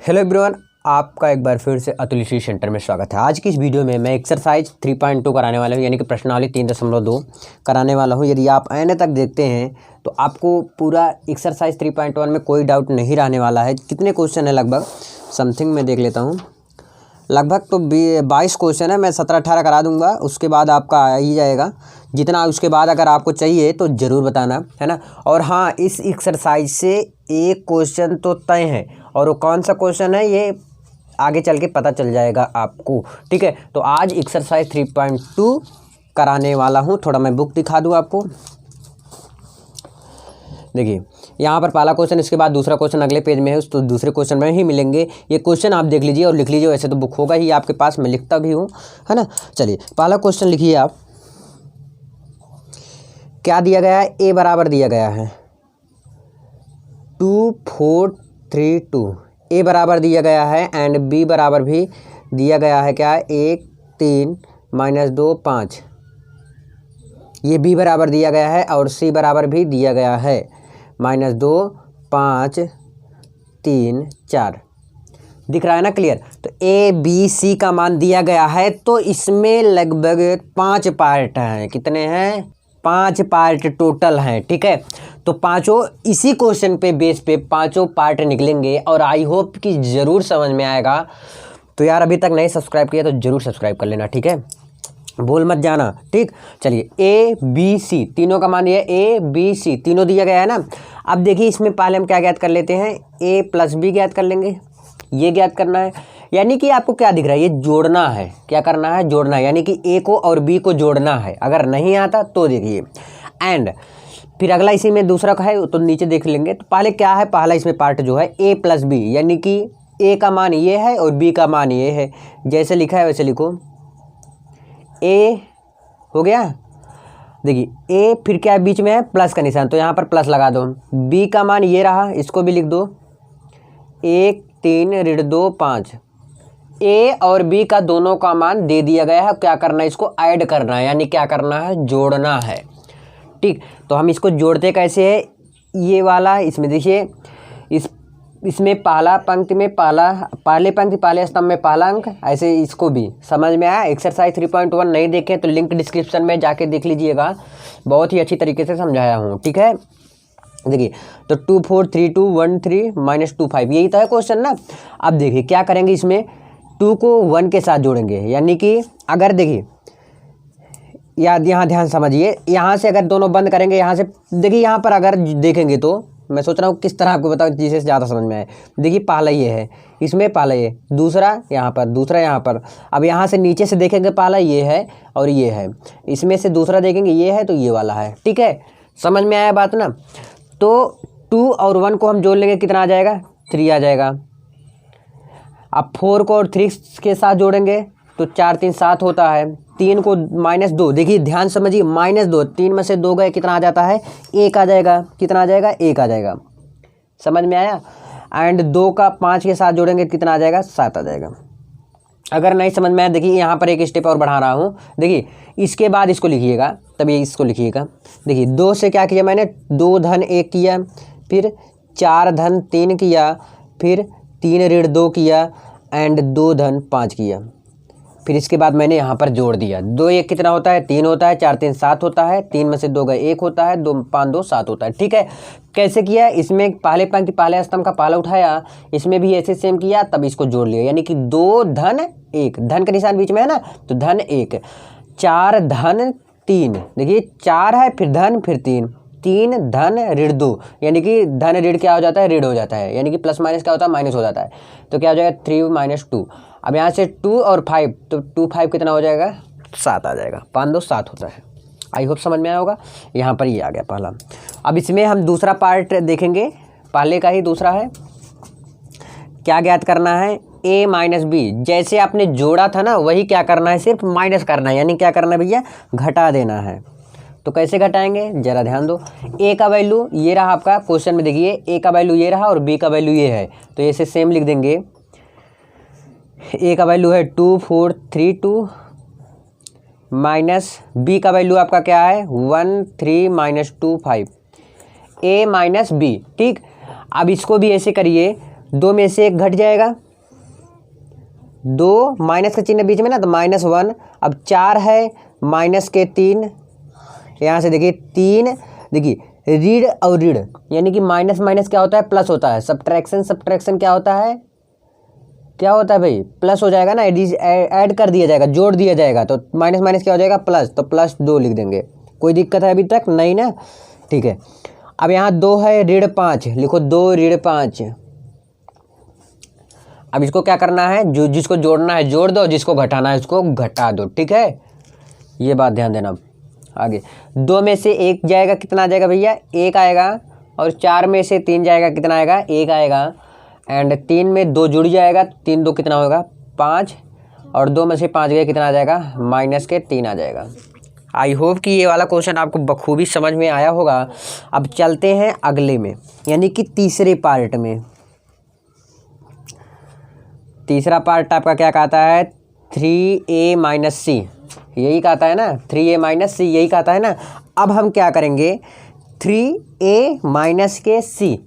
Hello everyone, आपका एक बार फिर से अतुल इसी सेंटर में स्वागत है। आज की इस वीडियो में मैं एक्सरसाइज 3.2 कराने वाला हूं, यानी कि प्रश्नावली 3.2 कराने वाला हूं। यदि आप एंड तक देखते हैं तो आपको पूरा एक्सरसाइज 3.1 में कोई डाउट नहीं रहने वाला है। कितने क्वेश्चन है लगभग समथिंग मैं देख लेता हूँ। लगभग तो 22 क्वेश्चन है। मैं 17-18 करा दूंगा, उसके बाद आपका आ ही जाएगा। जितना उसके बाद अगर आपको चाहिए तो ज़रूर बताना, है ना। और हाँ, इस एक्सरसाइज से एक क्वेश्चन तो तय है, और वो कौन सा क्वेश्चन है ये आगे चल के पता चल जाएगा आपको, ठीक है। तो आज एक्सरसाइज 3.2 कराने वाला हूँ। थोड़ा मैं बुक दिखा दूँ आपको। देखिए यहाँ पर पहला क्वेश्चन, इसके बाद दूसरा क्वेश्चन अगले पेज में है, तो दूसरे क्वेश्चन में ही मिलेंगे। ये क्वेश्चन आप देख लीजिए और लिख लीजिए। वैसे तो बुक होगा ही आपके पास, मैं लिखता भी हूँ, है ना। चलिए पहला क्वेश्चन लिखिए आप। क्या दिया गया है? ए बराबर दिया गया है 2 4 3 2। ए बराबर दिया गया है एंड बी बराबर भी दिया गया है। क्या है? 1 3 -2 5। ये बी बराबर दिया गया है और सी बराबर भी दिया गया है -2 5 3 4। दिख रहा है ना क्लियर? तो ए बी सी का मान दिया गया है, तो इसमें लगभग 5 पार्ट हैं। कितने हैं? 5 पार्ट टोटल हैं, ठीक है। तो पांचों इसी क्वेश्चन पे बेस पे पांचों पार्ट निकलेंगे, और आई होप कि ज़रूर समझ में आएगा। तो यार अभी तक नहीं सब्सक्राइब किया तो ज़रूर सब्सक्राइब कर लेना, ठीक है, भूल मत जाना, ठीक। चलिए ए बी सी तीनों का मान दिया, ए बी सी तीनों दिया गया है ना। अब देखिए इसमें पहले हम क्या ज्ञात कर लेते हैं, ए प्लस बी ज्ञात कर लेंगे। ये ज्ञात करना है, यानी कि आपको क्या दिख रहा है? ये जोड़ना है। क्या करना है? जोड़ना है, यानी कि ए को और बी को जोड़ना है। अगर नहीं आता तो देखिए एंड फिर अगला इसी में दूसरा का है तो नीचे देख लेंगे। तो पहले क्या है? पहला इसमें पार्ट जो है ए प्लस बी, यानी कि ए का मान ये है और बी का मान ये है। जैसे लिखा है वैसे लिखो। ए हो गया, देखिए ए फिर क्या है? बीच में है प्लस का निशान, तो यहाँ पर प्लस लगा दो। बी का मान ये रहा, इसको भी लिख दो 1 3 -2 5। ए और बी का दोनों का मान दे दिया गया है। क्या करना है? इसको ऐड करना है, यानी क्या करना है? जोड़ना है, ठीक। तो हम इसको जोड़ते कैसे है? ये वाला इसमें देखिए, इसमें पहला पंक्ति में पहले पंक्ति पहले स्तंभ में पहला अंक, ऐसे इसको भी समझ में आया। एक्सरसाइज 3.1 नहीं देखें तो लिंक डिस्क्रिप्शन में जाके देख लीजिएगा, बहुत ही अच्छी तरीके से समझाया हूँ, ठीक है। देखिए तो 2 4 3 2 1 3 -2 5, यही तो है क्वेश्चन ना। अब देखिए क्या करेंगे, इसमें 2 को 1 के साथ जोड़ेंगे, यानी कि अगर देखिए याद, यहाँ ध्यान समझिए, यहाँ से अगर दोनों बंद करेंगे, यहाँ से देखिए, यहाँ पर अगर देखेंगे तो मैं सोच रहा हूँ किस तरह आपको बताऊँ जिससे ज़्यादा समझ में आए। देखिए पहला ये है, इसमें पहला ये, दूसरा यहाँ पर, दूसरा यहाँ पर। अब यहाँ से नीचे से देखेंगे, पहला ये है और ये है। इसमें से दूसरा देखेंगे ये है तो ये वाला है, ठीक है। समझ में आया बात ना। तो 2 और 1 को हम जोड़ लेंगे, कितना आ जाएगा? 3 आ जाएगा। अब 4 को और 3 के साथ जोड़ेंगे तो 4 3 7 होता है। 3 को -2, देखिए ध्यान समझिए, -2, 3 में से 2 गए, कितना आ जाता है? 1 आ जाएगा। कितना आ जाएगा? 1 आ जाएगा। समझ में आया। एंड 2 का 5 के साथ जोड़ेंगे, कितना आ जाएगा? 7 आ जाएगा। अगर नहीं समझ में आया, देखिए यहाँ पर एक स्टेप और बढ़ा रहा हूँ। देखिए इसके बाद इसको लिखिएगा, तब ये इसको लिखिएगा। देखिए 2 से क्या किया मैंने? 2 धन 1 किया, फिर 4 धन 3 किया, फिर 3 - 2 किया, एंड 2 धन 5 किया। फिर इसके बाद मैंने यहाँ पर जोड़ दिया। 2 1 कितना होता है? 3 होता है। 4 3 7 होता है। 3 में से 2 गए 1 होता है। 2 5 2 7 होता है, ठीक है। कैसे किया? इसमें पहले पंक्ति पहले स्तंभ का पहला उठाया, इसमें भी ऐसे सेम किया, तब इसको जोड़ लिया, यानी कि 2 धन 1, धन का निशान बीच में है ना, तो धन 1, 4 धन 3, देखिए 4 है फिर धन फिर 3, 3 धन -2, यानी कि धन ऋण क्या हो जाता है? ऋण हो जाता है, यानी कि प्लस माइनस क्या होता है? माइनस हो जाता है। तो क्या हो जाएगा? 3 - 2। अब यहाँ से 2 और 5, तो 2 5 कितना हो जाएगा? 7 आ जाएगा। 5 2 7 होता है। आई होप समझ में आया होगा। यहाँ पर ये आ गया पहला। अब इसमें हम दूसरा पार्ट देखेंगे, पहले का ही दूसरा है। क्या ज्ञात करना है? a - b, जैसे आपने जोड़ा था ना वही क्या करना है? सिर्फ माइनस करना है, यानी क्या करना है भैया? घटा देना है। तो कैसे घटाएंगे? जरा ध्यान दो। a का वैल्यू ये रहा आपका क्वेश्चन में, देखिए a का वैल्यू ये रहा और b का वैल्यू ये है, तो ऐसे सेम लिख देंगे। a का वैल्यू है 2 4 3 2, माइनस b का वैल्यू आपका क्या है? 1 3 -2 5, a - b, ठीक। अब इसको भी ऐसे करिए 2 में से 1 घट जाएगा, 2 माइनस का चिन्ह बीच में ना, तो -1। अब 4 है, माइनस के 3, यहाँ से देखिए 3, देखिए ऋण और ऋण, यानी कि माइनस माइनस क्या होता है, प्लस होता है। सब्ट्रैक्शन क्या होता है, क्या होता है भाई, प्लस हो जाएगा ना, ऐड कर दिया जाएगा, जोड़ दिया जाएगा, तो माइनस माइनस क्या हो जाएगा, प्लस, तो +2 लिख देंगे। कोई दिक्कत है अभी तक नहीं ना, ठीक है। अब यहाँ 2 है, ऋण 5, लिखो 2 ऋण 5। अब इसको क्या करना है, जो जिसको जोड़ना है जोड़ दो, जिसको घटाना है उसको घटा दो, ठीक है, ये बात ध्यान देना। आगे 2 में से 1 जाएगा, कितना आ जाएगा भैया, 1 आएगा, और 4 में से 3 जाएगा, कितना आएगा, 1 आएगा, एंड 3 में 2 जुड़ जाएगा, 3 2 कितना होगा, 5, और 2 में से 5 गए, कितना आ जाएगा, -3 आ जाएगा। आई होप कि ये वाला क्वेश्चन आपको बखूबी समझ में आया होगा। अब चलते हैं अगले में, यानी कि तीसरे पार्ट में। तीसरा पार्ट आपका क्या कहता है, 3a - c, यही कहता है ना, 3a - c यही कहता है ना। अब हम क्या करेंगे, 3a - के c,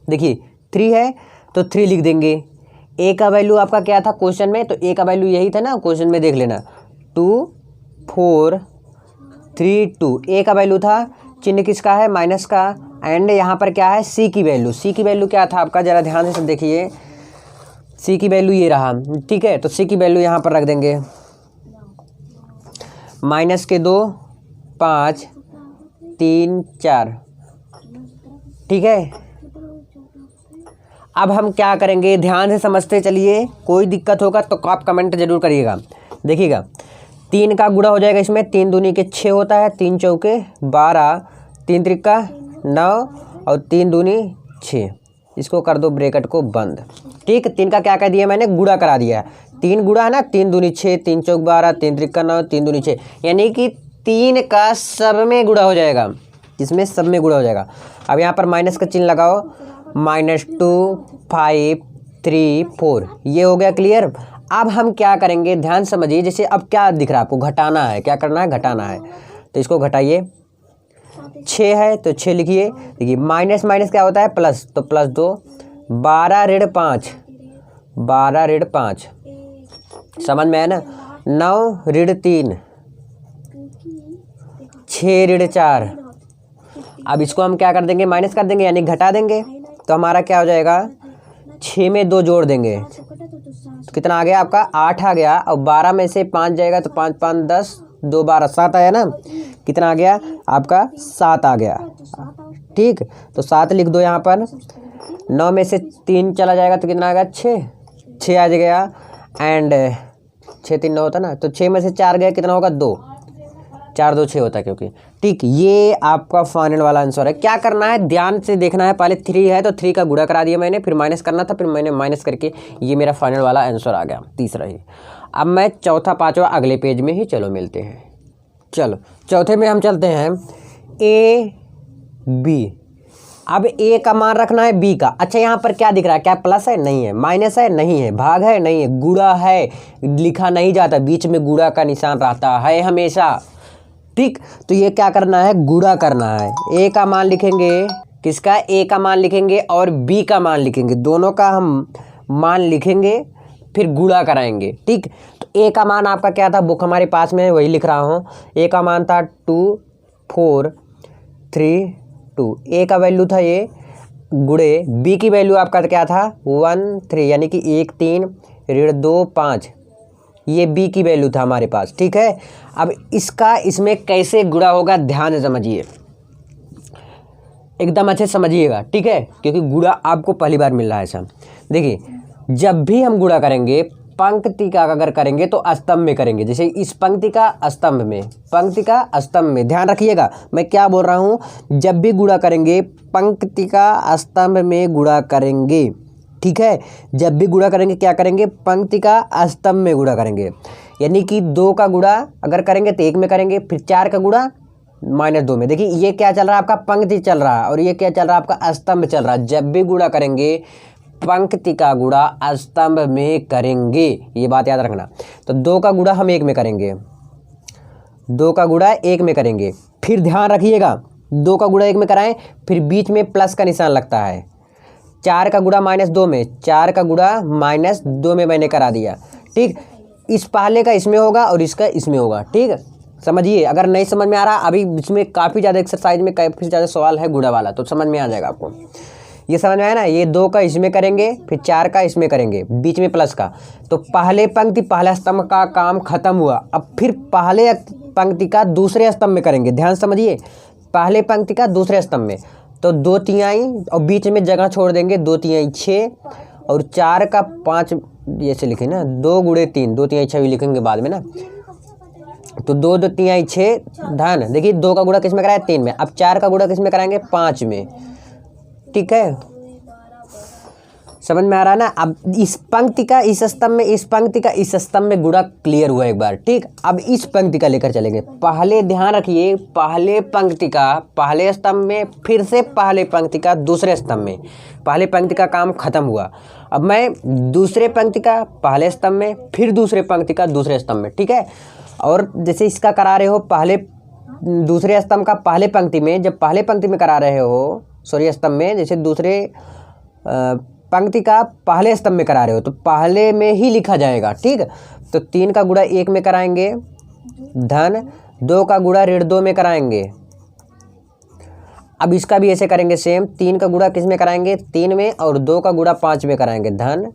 देखिए 3 है तो 3 लिख देंगे। a का वैल्यू आपका क्या था क्वेश्चन में, तो a का वैल्यू यही था ना, क्वेश्चन में देख लेना, 2 4 3 2, a का वैल्यू था, चिन्ह किसका है, माइनस का, एंड यहाँ पर क्या है, c की वैल्यू। c की वैल्यू क्या था आपका, ज़रा ध्यान से सब देखिए, c की वैल्यू ये रहा, ठीक है। तो c की वैल्यू यहाँ पर रख देंगे, -2 5 3 4, ठीक है। अब हम क्या करेंगे, ध्यान से समझते चलिए, कोई दिक्कत होगा तो आप कमेंट जरूर करिएगा। देखिएगा 3 का गुणा हो जाएगा इसमें, 3 दूनी के 6 होता है, 3 चौके 12, 3 त्रिका 9, और 3 दूनी 6, इसको कर दो ब्रैकेट को बंद, ठीक। 3 का क्या कह दिया मैंने, गुणा करा दिया, 3 गुणा है ना, 3 दूनी 6, 3 चौक 12, 3 त्रिका 9, 3 दूनी 6, यानी कि 3 का सब में गुणा हो जाएगा, इसमें सब में गुणा हो जाएगा। अब यहाँ पर माइनस का चिन्ह लगाओ, -2 5 3 4, ये हो गया क्लियर। अब हम क्या करेंगे, ध्यान समझिए, जैसे अब क्या दिख रहा है आपको, घटाना है, क्या करना है, घटाना है, तो इसको घटाइए। 6 है तो 6 लिखिए, देखिए माइनस माइनस क्या होता है, प्लस, तो +2, 12 ऋण 5, 12 ऋण 5, समझ में है ना, 9 ऋण 3, 6 ऋण 4। अब इसको हम क्या कर देंगे, माइनस कर देंगे, यानी घटा देंगे, तो हमारा क्या हो जाएगा, 6 में 2 जोड़ देंगे, तो कितना आ गया आपका, 8 आ गया, और 12 में से 5 जाएगा, तो 5 5 10, 2 12 7 आया ना, कितना आ गया आपका, 7 आ गया, ठीक। तो 7 लिख दो यहाँ पर, 9 में से 3 चला जाएगा, तो कितना आ गया, 6 आ गया, एंड 6 3 9 होता ना, तो 6 में से 4 गया, कितना होगा, 2, 4 2 6 होता है, क्योंकि, ठीक। ये आपका फाइनल वाला आंसर है। क्या करना है, ध्यान से देखना है, पहले 3 है तो 3 का गुणा करा दिया मैंने, फिर माइनस करना था, फिर मैंने माइनस करके ये मेरा फाइनल वाला आंसर आ गया, तीसरा ही। अब मैं चौथा पाँचवा अगले पेज में ही, चलो मिलते हैं। चलो चौथे में हम चलते हैं, a b। अब a का मान रखना है b का। अच्छा यहाँ पर क्या दिख रहा है, क्या प्लस है, नहीं है, माइनस है, नहीं है, भाग है, नहीं है, गुणा है, लिखा नहीं जाता, बीच में गुणा का निशान रहता है हमेशा, ठीक। तो ये क्या करना है, गुणा करना है, a का मान लिखेंगे, किसका, a का मान लिखेंगे और b का मान लिखेंगे, दोनों का हम मान लिखेंगे, फिर गुणा कराएंगे, ठीक। तो a का मान आपका क्या था, बुक हमारे पास में है, वही लिख रहा हूँ। a का मान था 2 4 3 2, a का वैल्यू था ये, गुणे b की वैल्यू आपका क्या था, 1 3, यानी कि 1 3 ऋण 2 5, ये b की वैल्यू था हमारे पास, ठीक है। अब इसका इसमें कैसे गुणा होगा, ध्यान से समझिए, एकदम अच्छे समझिएगा, ठीक है, क्योंकि गुणा आपको पहली बार मिल रहा है ऐसा। देखिए जब भी हम गुणा करेंगे, पंक्ति का अगर करेंगे तो स्तंभ में करेंगे, जैसे इस पंक्ति का स्तंभ में, पंक्ति का स्तंभ में, ध्यान रखिएगा मैं क्या बोल रहा हूँ, जब भी गुणा करेंगे पंक्ति का स्तंभ में गुणा करेंगे, ठीक है। जब भी गुणा करेंगे क्या करेंगे, पंक्ति का स्तंभ में गुणा करेंगे, यानी कि 2 का गुणा अगर करेंगे तो 1 में करेंगे, फिर 4 का गुणा -2 में। देखिए ये क्या चल रहा है आपका, पंक्ति चल रहा है, और ये क्या चल रहा है आपका, स्तंभ चल रहा है। जब भी गुणा करेंगे पंक्ति का गुणा स्तंभ में करेंगे, ये बात याद रखना। तो 2 का गुणा हम 1 में करेंगे, 2 का गुणा 1 में करेंगे, फिर ध्यान रखिएगा 2 का गुणा 1 में कराएं, फिर बीच में प्लस का निशान लगता है, 4 का गुणा -2 में, 4 का गुणा -2 में मैंने करा दिया। ठीक, इस पहले का इसमें होगा और इसका इसमें होगा। ठीक है, समझिए। अगर नहीं समझ में आ रहा, अभी इसमें काफ़ी ज़्यादा एक्सरसाइज में काफ़ी ज़्यादा सवाल है गुणा वाला, तो समझ में आ जाएगा आपको। ये समझ में आया ना। ये 2 का इसमें करेंगे, फिर 4 का इसमें करेंगे, बीच में प्लस का। तो पहले पंक्ति पहला स्तंभ का काम खत्म हुआ। अब फिर पहले पंक्ति का दूसरे स्तंभ में करेंगे। ध्यान समझिए, पहले पंक्ति का दूसरे स्तंभ में। तो 2 तिहाई और बीच में जगह छोड़ देंगे, 2 तिहाई 6 और 4 का 5 ऐसे लिखे ना, 2 गुणे 3, 2 तिहाई 6 भी लिखेंगे बाद में ना। तो 2 2 तिहाई 6 धन, देखिए 2 का गुणा किस में कराया 3 में, अब 4 का गुणा किस में कराएंगे 5 में। ठीक है, समझ में आ रहा है ना। अब इस पंक्ति का इस स्तंभ में, इस पंक्ति का इस स्तंभ में गुणा क्लियर हुआ एक बार। ठीक, अब इस पंक्ति का लेकर चलेंगे। पहले ध्यान रखिए, पहले पंक्ति का पहले स्तंभ में, फिर से पहले पंक्ति का दूसरे स्तंभ में। पहले पंक्ति का काम खत्म हुआ, अब मैं दूसरे पंक्ति का पहले स्तंभ में, फिर दूसरे पंक्ति का दूसरे स्तंभ में। ठीक है, और जैसे इसका करा रहे हो पहले दूसरे स्तंभ का पहले पंक्ति में, जब पहले पंक्ति में करा रहे हो सॉरी स्तंभ में, जैसे दूसरे पंक्ति का पहले स्तंभ में करा रहे हो तो पहले में ही लिखा जाएगा। ठीक, तो 3 का गुणा 1 में कराएंगे धन, 2 का गुणा ऋण 2 में कराएंगे। अब इसका भी ऐसे करेंगे सेम, 3 का गुणा किस में कराएंगे 3 में, और 2 का गुणा 5 में कराएंगे धन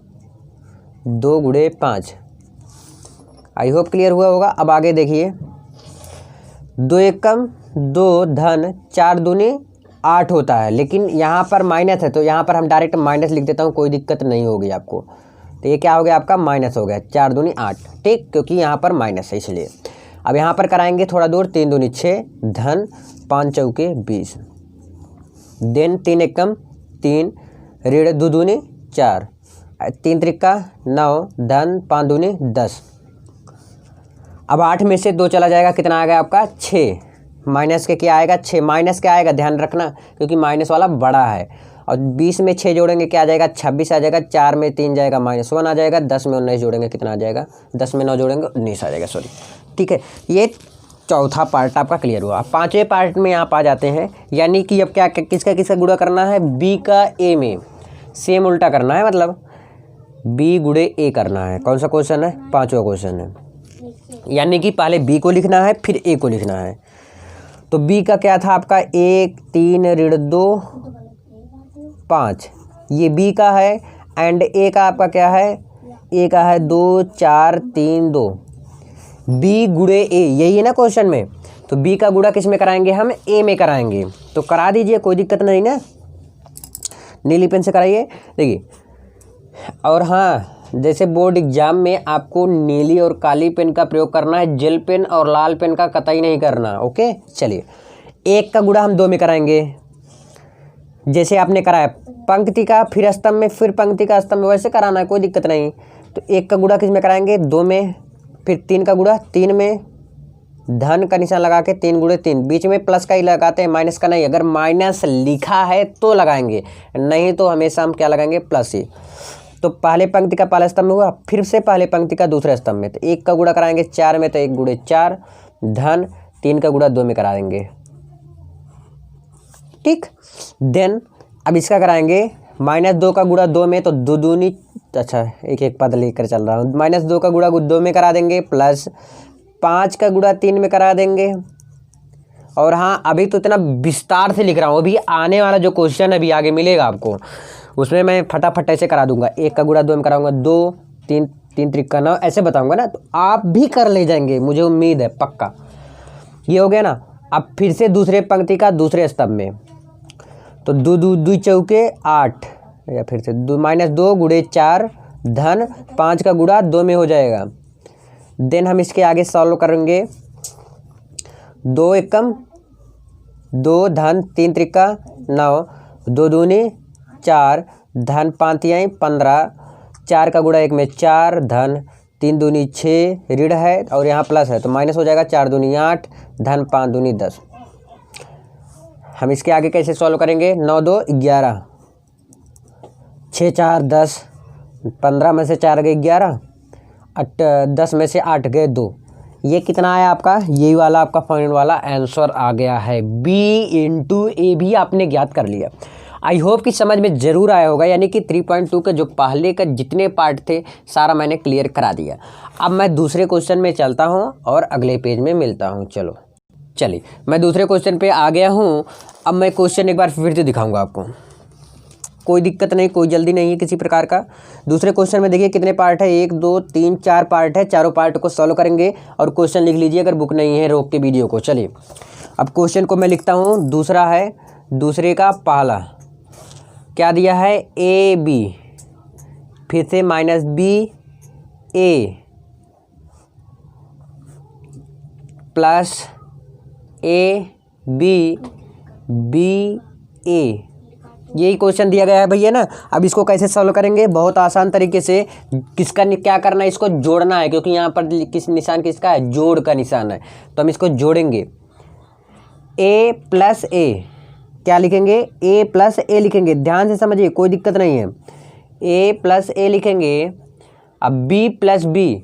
2 गुणे 5। आई होप क्लियर हुआ होगा। अब आगे देखिए, 2 एकम 2 धन 4 दूनी 8 होता है, लेकिन यहाँ पर माइनस है तो यहाँ पर हम डायरेक्ट माइनस लिख देता हूँ, कोई दिक्कत नहीं होगी आपको। तो ये क्या हो गया आपका माइनस हो गया, 4 दूनी 8। ठीक, क्योंकि यहाँ पर माइनस है इसलिए। अब यहाँ पर कराएंगे थोड़ा दूर, 3 दूनी 6 धन 5 चौके 20 देन 3 एकम 3 ऋण 2 दूनी 4 3 त्रिका 9 धन 5 दूनी 10। अब 8 में से 2 चला जाएगा, कितना आ गया आपका 6, माइनस के क्या आएगा 6, माइनस क्या आएगा ध्यान रखना क्योंकि माइनस वाला बड़ा है। और 20 में 6 जोड़ेंगे क्या आ जाएगा 26 आ जाएगा, 4 में 3 जाएगा -1 आ जाएगा, 10 में 19 जोड़ेंगे कितना आ जाएगा, 10 में 9 जोड़ेंगे 19 आ जाएगा सॉरी। ठीक है, ये चौथा पार्ट आपका क्लियर हुआ। 5वें पार्ट में आप आ जाते हैं, यानी कि अब क्या किसका किसका गुणा करना है, बी का ए में, सेम उल्टा करना है, मतलब बी गुणे ए करना है। कौन सा क्वेश्चन है 5वां क्वेश्चन है, यानी कि पहले बी को लिखना है फिर ए को लिखना है। तो बी का क्या था आपका 1 3 ऋण 2 5, ये बी का है। एंड ए का आपका क्या है, ए का है 2 4 3 2, बी गुणे ए, यही है ना क्वेश्चन में। तो बी का गुणा किस में कराएंगे हम ए में कराएंगे, तो करा दीजिए कोई दिक्कत नहीं ना, नीली पेन से कराइए। देखिए, और हाँ जैसे बोर्ड एग्जाम में आपको नीली और काली पेन का प्रयोग करना है, जेल पेन और लाल पेन का कतई नहीं करना। ओके, चलिए 1 का गुणा हम 2 में कराएंगे, जैसे आपने कराया पंक्ति का फिर स्तंभ में फिर पंक्ति का स्तंभ में, वैसे कराना है कोई दिक्कत नहीं। तो 1 का गुणा किस में कराएंगे 2 में, फिर 3 का गुणा 3 में, धन का निशान लगा के 3 गुणे 3, बीच में प्लस का ही लगाते हैं माइनस का नहीं। अगर माइनस लिखा है तो लगाएंगे, नहीं तो हमेशा हम क्या लगाएंगे प्लस ही। तो पहले पंक्ति का पहला स्तंभ हुआ, फिर से पहले पंक्ति का दूसरे स्तंभ में। तो 1 का गुणा कराएंगे 4 में, तो 1 गुणे 4 धन 3 का गुणा 2 में करा देंगे। ठीक, देन अब इसका कराएंगे -2 का गुणा 2 में, तो 2 दूनी, अच्छा एक एक पद लेकर चल रहा हूँ, -2 का गुणा 2 में करा देंगे, प्लस 5 का गुणा 3 में करा देंगे। और हाँ अभी तो इतना विस्तार से लिख रहा हूँ, अभी आने वाला जो क्वेश्चन अभी आगे मिलेगा आपको उसमें मैं फटाफट ऐसे करा दूंगा। 1 का गुणा 2 में कराऊंगा 2 3 3 त्रिका 9 ऐसे बताऊंगा ना, तो आप भी कर ले जाएंगे, मुझे उम्मीद है पक्का। ये हो गया ना। अब फिर से दूसरे पंक्ति का दूसरे स्तंभ में, तो 2 2 चौके 8, या फिर से -2 गुणे 4 धन 5 का गुणा 2 में हो जाएगा। देन हम इसके आगे सॉल्व करेंगे, 2 एकम 2 धन 3 त्रिका 9, 2 दूनी 4 धन 5 तिहाई 15, 4 का गुणा 1 में 4 धन 3 दूनी 6 ऋण है और यहाँ प्लस है तो माइनस हो जाएगा, 4 दूनी 8 धन 5 दूनी 10। हम इसके आगे कैसे सॉल्व करेंगे, 9 2 11, 6 4 10, 15 में से 4 गए 11, 10 में से 8 गए 2। ये कितना आया आपका, यही वाला आपका फाइनल वाला आंसर आ गया है। B × A भी आपने ज्ञात कर लिया। आई होप कि समझ में ज़रूर आया होगा, यानी कि 3.2 के जो पहले का जितने पार्ट थे सारा मैंने क्लियर करा दिया। अब मैं दूसरे क्वेश्चन में चलता हूँ और अगले पेज में मिलता हूँ। चलिए मैं दूसरे क्वेश्चन पे आ गया हूँ। अब मैं क्वेश्चन एक बार फिर से दिखाऊंगा आपको, कोई दिक्कत नहीं, कोई जल्दी नहीं है किसी प्रकार का। दूसरे क्वेश्चन में देखिए कितने पार्ट है, 1 2 3 4 पार्ट है। चारों पार्ट को सॉल्व करेंगे और क्वेश्चन लिख लीजिए अगर बुक नहीं है, रोक के वीडियो को। चलिए अब क्वेश्चन को मैं लिखता हूँ। दूसरा है, दूसरे का पहला क्या दिया है, ए बी, फिर से minus b a plus a b b a, यही क्वेश्चन दिया गया है भैया ना। अब इसको कैसे सॉल्व करेंगे, बहुत आसान तरीके से। किसका क्या करना है, इसको जोड़ना है, क्योंकि यहाँ पर किस निशान किसका है, जोड़ का निशान है, तो हम इसको जोड़ेंगे। ए प्लस ए क्या लिखेंगे, ए प्लस ए लिखेंगे, ध्यान से समझिए, कोई दिक्कत नहीं है। ए प्लस ए लिखेंगे। अब B plus B,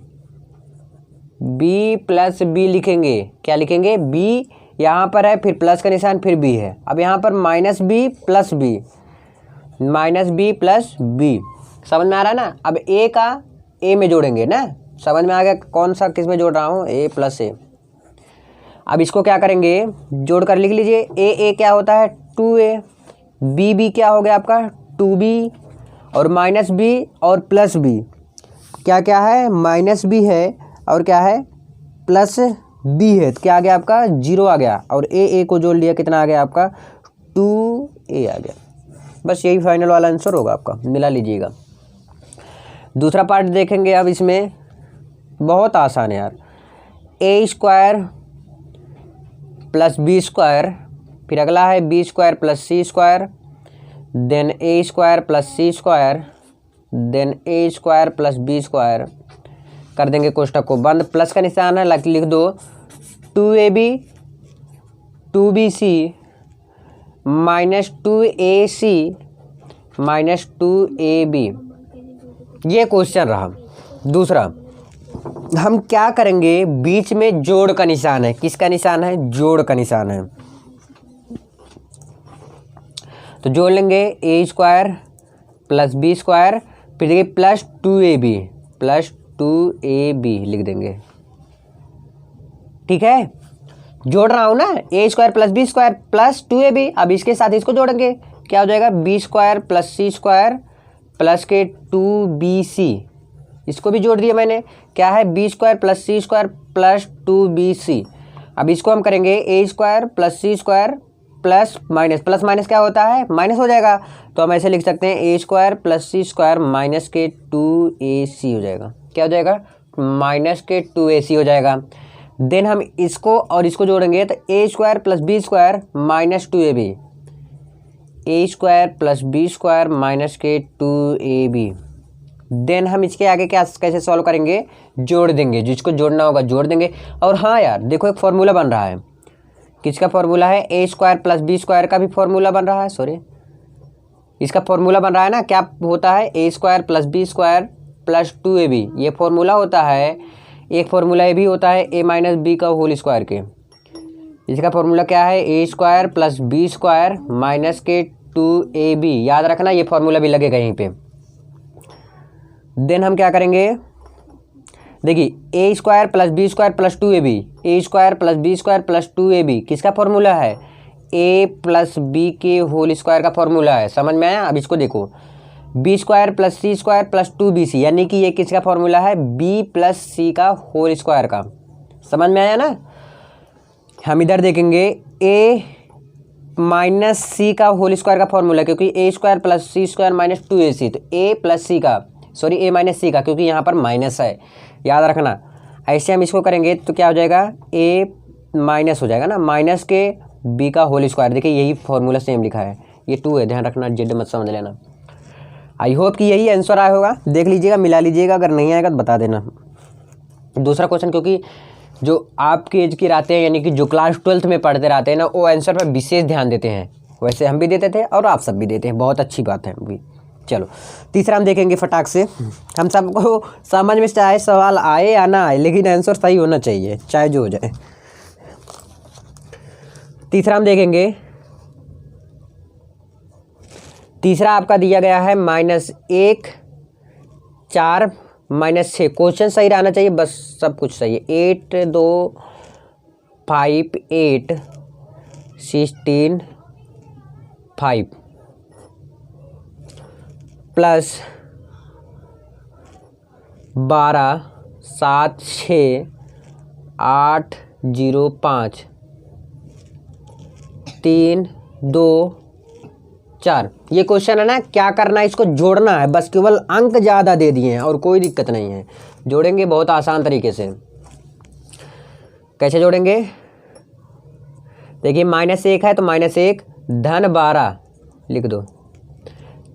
B plus B लिखेंगे, क्या लिखेंगे, बी यहाँ पर है, फिर प्लस का निशान, फिर बी है। अब यहाँ पर minus B plus B, minus B plus B, समझ में आ रहा है ना। अब ए का ए में जोड़ेंगे ना, समझ में आ गया कौन सा किस में जोड़ रहा हूँ, ए प्लस ए। अब इसको क्या करेंगे, जोड़ कर लिख लीजिए। ए क्या होता है, 2a, बी क्या हो गया आपका 2b, और माइनस बी और प्लस बी क्या क्या है, माइनस बी है और क्या है, प्लस बी है, तो क्या आ गया आपका 0 आ गया, और ए को जोड़ लिया, कितना आ गया आपका 2a आ गया। बस यही फाइनल वाला आंसर होगा आपका, मिला लीजिएगा। दूसरा पार्ट देखेंगे अब, इसमें बहुत आसान है यार। ए स्क्वायर प्लस बी स्क्वायर, फिर अगला है b square plus c square, then ए square plus c square, then ए स्क्वायर प्लस बी स्क्वायर। कर देंगे कोष्टक को बंद, प्लस का निशान है, लिख दो 2ab 2bc minus 2ac minus 2ab। ये क्वेश्चन रहा। दूसरा हम क्या करेंगे, बीच में जोड़ का निशान है, किसका निशान है, जोड़ का निशान है, तो जोड़ लेंगे ए स्क्वायर प्लस बी स्क्वायर, फिर देखिए प्लस 2ab लिख देंगे। ठीक है, जोड़ रहा हूँ ना, a square plus b square plus 2ab। अब इसके साथ इसको जोड़ेंगे, क्या हो जाएगा, b square plus c square plus के 2bc, इसको भी जोड़ दिया मैंने, क्या है, b square plus c square plus 2bc। अब इसको हम करेंगे a square plus c square plus minus क्या होता है, माइनस हो जाएगा, तो हम ऐसे लिख सकते हैं ए square plus c square minus के 2ac हो जाएगा, क्या हो जाएगा, माइनस के 2ac हो जाएगा। देन हम इसको और इसको जोड़ेंगे, तो a square plus b square minus 2ab, a square plus b square minus के 2ab। देन हम इसके आगे क्या कैसे सॉल्व करेंगे, जोड़ देंगे, जिसको जोड़ना होगा जोड़ देंगे। और हाँ यार देखो, एक फॉर्मूला बन रहा है, किसका फॉर्मूला है, a square plus b square का भी फॉर्मूला बन रहा है, सॉरी इसका फॉर्मूला बन रहा है ना, क्या होता है, a square plus b square plus 2ab, ये फॉर्मूला होता है। एक फॉर्मूला ये भी होता है ए माइनस बी का होल स्क्वायर के, इसका फॉर्मूला क्या है, a square plus b square minus के 2ab, याद रखना ये फॉर्मूला भी लगेगा यहीं पे। देन हम क्या करेंगे, देखिए a square plus b square plus 2ab, a square plus b square plus 2ab किसका फॉर्मूला है, ए प्लस बी के होल स्क्वायर का फॉर्मूला है, समझ में आया। अब इसको देखो, b square plus c square plus 2bc, यानी कि ये किसका फॉर्मूला है, बी प्लस सी का होल स्क्वायर का, समझ में आया ना। हम इधर देखेंगे ए माइनस सी का होल स्क्वायर का फॉर्मूला, क्योंकि ए square plus c square minus 2ac, तो ए प्लस सी का, सॉरी ए माइनस सी का, क्योंकि यहाँ पर माइनस है, याद रखना। ऐसे हम इसको करेंगे तो क्या हो जाएगा, ए माइनस हो जाएगा ना, माइनस के बी का होल स्क्वायर, देखिए यही फॉर्मूला सेम लिखा है, ये 2 है, ध्यान रखना, जेड मत समझ लेना। आई होप कि यही आंसर आया होगा, देख लीजिएगा, मिला लीजिएगा, अगर नहीं आएगा तो बता देना। दूसरा क्वेश्चन, क्योंकि जो आपके एज के रहते हैं, यानी कि जो क्लास 12th में पढ़ते रहते हैं ना, वो आंसर पर विशेष ध्यान देते हैं, वैसे हम भी देते थे और आप सब भी देते हैं, बहुत अच्छी बात है भी। चलो तीसरा हम देखेंगे फटाक से। हम सबको समझ में चाहे सवाल आए या ना आए, लेकिन आंसर सही होना चाहिए, चाहे जो हो जाए। तीसरा हम देखेंगे तीसरा आपका दिया गया है -1 4 -6। क्वेश्चन सही रहना चाहिए, बस सब कुछ सही है। 8 2 5 8 16 5 प्लस 12 7 6 8 0 5 3 2 4। ये क्वेश्चन है ना, क्या करना है, इसको जोड़ना है बस, केवल अंक ज़्यादा दे दिए हैं और कोई दिक्कत नहीं है। जोड़ेंगे बहुत आसान तरीके से। कैसे जोड़ेंगे, देखिए -1 है तो -1 धन 12 लिख दो,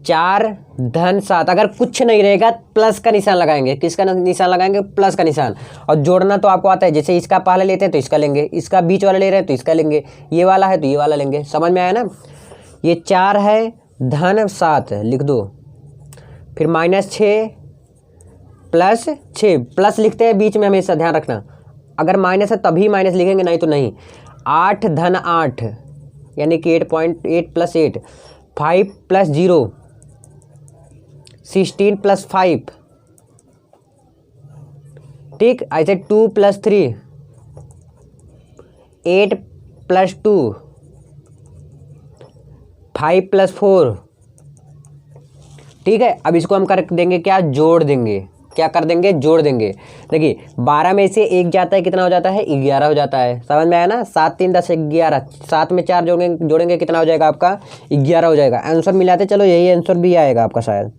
4 धन 7। अगर कुछ नहीं रहेगा प्लस का निशान लगाएंगे। किसका निशान लगाएंगे, प्लस का निशान। और जोड़ना तो आपको आता है, जैसे इसका पहले लेते हैं तो इसका लेंगे, इसका बीच वाला ले रहे हैं तो इसका लेंगे, ये वाला है तो ये वाला लेंगे। समझ में आया ना। ये 4 है धन 7 लिख दो, फिर -6 प्लस 6, प्लस लिखते हैं बीच में, हमेशा ध्यान रखना। अगर माइनस है तभी माइनस लिखेंगे, नहीं तो नहीं। 8 धन 8 यानी कि 8.8 प्लस 8, 5 प्लस 0 16 प्लस 5, ठीक। ऐसे 2 प्लस 3 8 प्लस 2 5 प्लस 4, ठीक है। अब इसको हम कर देंगे क्या, जोड़ देंगे। क्या कर देंगे, जोड़ देंगे। देखिए 12 में से 1 जाता है, कितना हो जाता है, 11 हो जाता है। समझ में आया ना। 7 3 10 11, 7 में 4 जोड़ेंगे कितना हो जाएगा आपका, 11 हो जाएगा। आंसर मिलाते चलो, यही आंसर भी आएगा आपका, शायद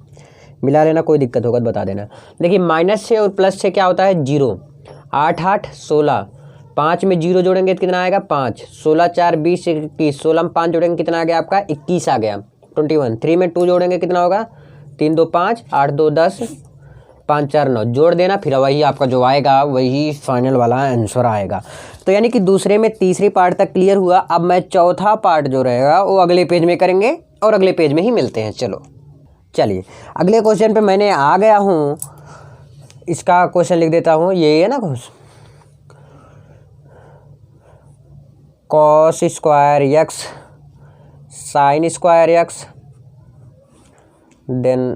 मिला लेना, कोई दिक्कत होगा तो बता देना। देखिए -6 और +6 क्या होता है, 0। 8 8 16, 5 में 0 जोड़ेंगे तो कितना आएगा, 5। 16 4 20 21, 16 में 5 जोड़ेंगे कितना आ गया आपका, 21 आ गया, 21। 3 में 2 जोड़ेंगे कितना होगा, 3 2 5, 8 2 10, 5 4 9। जोड़ देना, फिर वही आपका जो आएगा वही फाइनल वाला आंसर आएगा। तो यानी कि दूसरे में तीसरी पार्ट तक क्लियर हुआ। अब मैं चौथा पार्ट जो रहेगा वो अगले पेज में करेंगे और अगले पेज में ही मिलते हैं। चलिए अगले क्वेश्चन पे मैंने आ गया हूँ। इसका क्वेश्चन लिख देता हूँ, ये है ना question, cos square x sin square x then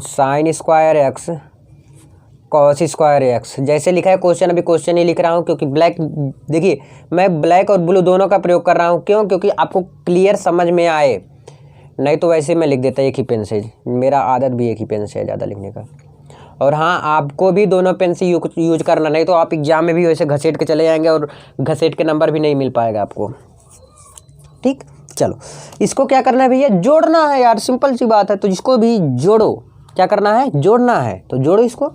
sin square x cos square x। जैसे लिखा है क्वेश्चन, अभी क्वेश्चन ही लिख रहा हूँ क्योंकि ब्लैक, देखिए मैं ब्लैक और ब्लू दोनों का प्रयोग कर रहा हूँ। क्यों, क्योंकि आपको क्लियर समझ में आए, नहीं तो वैसे मैं लिख देता एक ही पेन से। मेरा आदत भी एक ही पेन से है ज़्यादा लिखने का। और हाँ, आपको भी दोनों पेन से यूज करना, नहीं तो आप एग्जाम में भी वैसे घसेट के चले जाएंगे और घसेट के नंबर भी नहीं मिल पाएगा आपको, ठीक। चलो इसको क्या करना है भैया, जोड़ना है यार, सिंपल सी बात है। तो इसको भी जोड़ो, क्या करना है, जोड़ना है, तो जोड़ो इसको।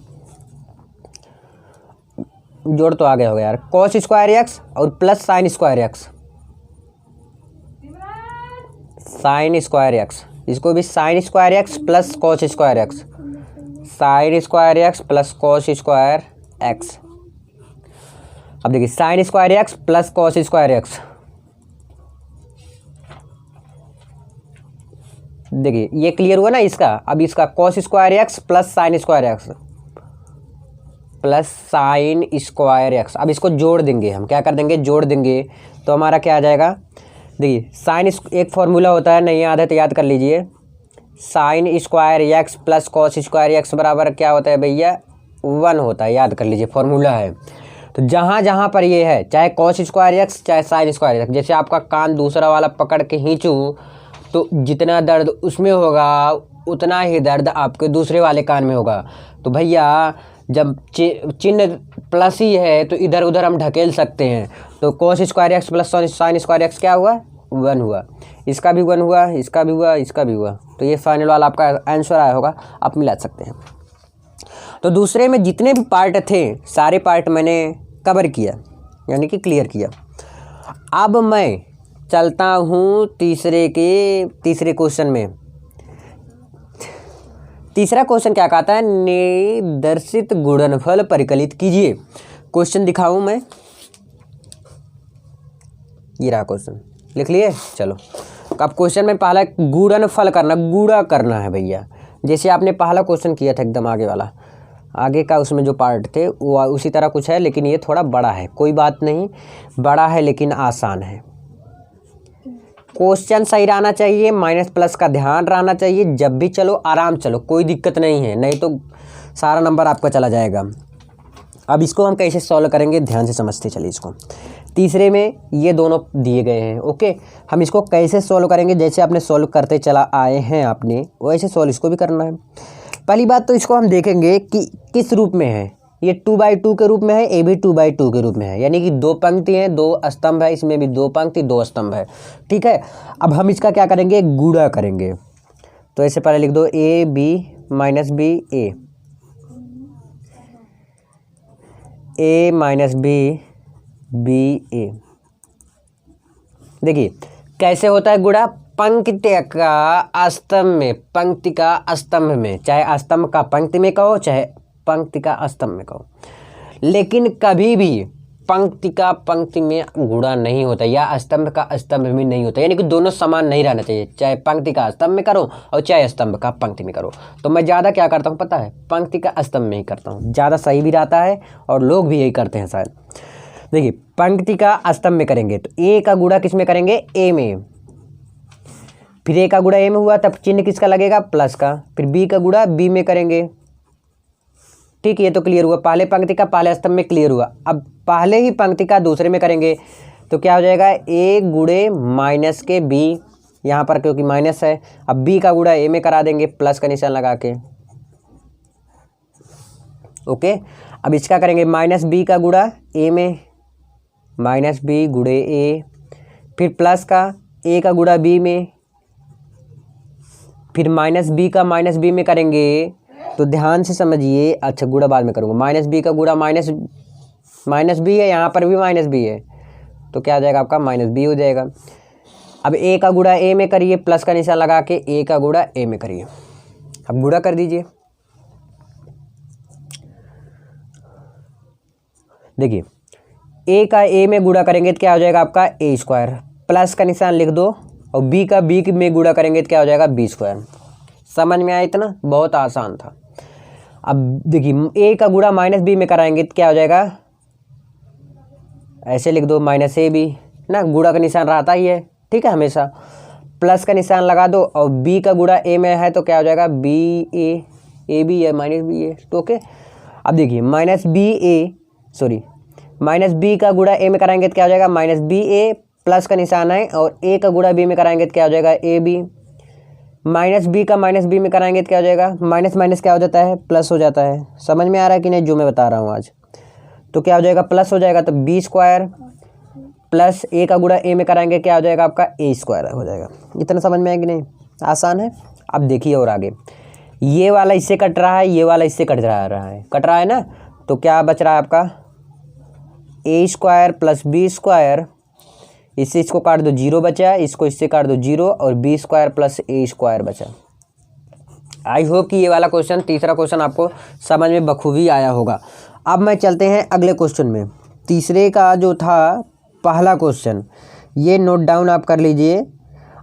जोड़ तो आ गया होगा यार, cos स्क्वायर x और plus sin square x, sin square x। इसको भी sin square x plus cos square x, sin square x plus cos square x। अब देखिए sin square x plus cos square x, देखिए ये clear हुआ ना इसका। अब इसका cos square x plus sin square x plus sin square x। अब इसको जोड़ देंगे हम, क्या कर देंगे, जोड़ देंगे। तो हमारा क्या आ जाएगा, देखिए साइन, एक फॉर्मूला होता है, नहीं याद है तो याद कर लीजिए। Sine square x plus cos square x बराबर क्या होता है भैया, 1 होता है, याद कर लीजिए, फॉर्मूला है। तो जहाँ जहाँ पर ये है, चाहे कॉस स्क्वायर एक्स चाहे साइन स्क्वायर एक्स, जैसे आपका कान दूसरा वाला पकड़ के खींचूँ तो जितना दर्द उसमें होगा उतना ही दर्द आपके दूसरे वाले कान में होगा। तो भैया जब चिन्ह प्लस ही है तो इधर उधर हम ढकेल सकते हैं। तो cos square x plus sine square x क्या हुआ, 1 हुआ। इसका भी 1 हुआ, इसका भी हुआ, इसका भी हुआ। तो ये फाइनल वाला आपका आंसर आया होगा, आप मिला सकते हैं। तो दूसरे में जितने भी पार्ट थे सारे पार्ट मैंने कवर किया, यानी कि क्लियर किया। अब मैं चलता हूँ तीसरे क्वेश्चन में। तीसरा क्वेश्चन क्या कहता है, निर्देशित गुणनफल परिकलित कीजिए। क्वेश्चन दिखाऊं मैं, ये रहा क्वेश्चन, लिख लिए। चलो अब क्वेश्चन में पहला गुणनफल करना, गुणा करना है भैया। जैसे आपने पहला क्वेश्चन किया था एकदम आगे वाला, आगे का उसमें जो पार्ट थे वो उसी तरह कुछ है, लेकिन ये थोड़ा बड़ा है। कोई बात नहीं, बड़ा है लेकिन आसान है। क्वेश्चन सही रहना चाहिए, माइनस प्लस का ध्यान रहना चाहिए, जब भी चलो आराम चलो, कोई दिक्कत नहीं है, नहीं तो सारा नंबर आपका चला जाएगा। अब इसको हम कैसे सॉल्व करेंगे, ध्यान से समझते चलिए इसको। तीसरे में ये दोनों दिए गए हैं, ओके। हम इसको कैसे सॉल्व करेंगे, जैसे आपने सॉल्व करते चला आए हैं आपने, वैसे सॉल्व इसको भी करना है। पहली बात तो इसको हम देखेंगे कि किस रूप में है, ये 2/2 के रूप में है, ये भी 2/2 के रूप में है, यानी कि 2 पंक्ति हैं 2 स्तंभ है, इसमें भी 2 पंक्ति 2 स्तंभ है, ठीक है। अब हम इसका क्या करेंगे, गुणा करेंगे। तो ऐसे पहले लिख दो a b minus b a minus b b a. देखिए कैसे होता है गुणा, पंक्ति का स्तंभ में, पंक्ति का स्तंभ में, चाहे स्तंभ का पंक्ति में कहो चाहे पंक्ति का स्तंभ में कहो, लेकिन कभी भी पंक्ति का पंक्ति में गुणा नहीं होता या स्तंभ का स्तंभ में नहीं होता, यानी कि दोनों समान नहीं रहना चाहिए, चाहे पंक्ति का स्तंभ में करो और चाहे स्तंभ का पंक्ति में करो। तो मैं ज़्यादा क्या करता हूँ पता है, पंक्ति का स्तंभ में ही करता हूँ, ज़्यादा सही भी रहता है और लोग भी यही करते हैं शायद। देखिए पंक्ति का स्तंभ में करेंगे तो ए का गुणा किस में करेंगे, ए में, फिर ए का गुणा ए में हुआ तब चिन्ह किसका लगेगा, प्लस का, फिर बी का गुणा बी में करेंगे, ठीक है। ये तो क्लियर हुआ, पहले पंक्ति का पहले स्तंभ में क्लियर हुआ। अब पहले ही पंक्ति का दूसरे में करेंगे तो क्या हो जाएगा, ए गुणे माइनस के बी, यहाँ पर क्योंकि माइनस है, अब बी का गुणा ए में करा देंगे प्लस का निशान लगा के, ओके। अब इसका करेंगे माइनस बी का गुणा ए में, माइनस बी गुणे ए, फिर प्लस का ए का गुणा बी में, फिर माइनस बी का माइनस बी में करेंगे तो ध्यान से समझिए, अच्छा गुणा बाद में करूँगा, माइनस बी का गुणा माइनस बी है, यहाँ पर भी माइनस बी है तो क्या हो जाएगा आपका, माइनस बी हो जाएगा। अब ए का गुणा ए में करिए, प्लस का निशान लगा के ए का गुणा ए में करिए, अब गुणा कर दीजिए। देखिए ए का ए में गुणा करेंगे तो क्या हो जाएगा आपका ए स्क्वायर, प्लस का निशान लिख दो, और बी का बी में गुणा करेंगे तो क्या हो जाएगा बी स्क्वायर। समझ में आया, इतना बहुत आसान था। अब देखिए ए का गुणा माइनस बी में कराएंगे तो क्या हो जाएगा, ऐसे लिख दो माइनस ए बी ना, गुणा का निशान रहता ही है, ठीक है, हमेशा प्लस का निशान लगा दो, और बी का गुणा ए में है तो क्या हो जाएगा बी ए बी है माइनस बी है, तो ओके। अब देखिए माइनस बी का गुणा ए में कराएंगे तो क्या हो जाएगा माइनस बी ए, प्लस का निशान है, और ए का गुणा बी में कराएंगे तो क्या हो जाएगा ए बी, माइनस बी का माइनस बी में कराएंगे तो क्या हो जाएगा, माइनस माइनस क्या हो जाता है, प्लस हो जाता है। समझ में आ रहा है कि नहीं जो मैं बता रहा हूँ आज, तो क्या हो जाएगा प्लस हो जाएगा, तो बी स्क्वायर प्लस ए का गुणा ए में कराएंगे क्या हो जाएगा आपका ए स्क्वायर हो जाएगा। इतना समझ में आया कि नहीं, आसान है। अब देखिए और आगे, ये वाला इससे कट रहा है, ये वाला इससे कट रहा है ना, तो क्या बच रहा है आपका ए स्क्वायर प्लस बी स्क्वायर, इससे इसको काट दो 0 बचा, इसको इससे काट दो 0, और बी स्क्वायर प्लस ए स्क्वायर बचा। आई होप कि ये वाला क्वेश्चन, तीसरा क्वेश्चन आपको समझ में बखूबी आया होगा। अब मैं चलते हैं अगले क्वेश्चन में। तीसरे का जो था पहला क्वेश्चन, ये नोट डाउन आप कर लीजिए,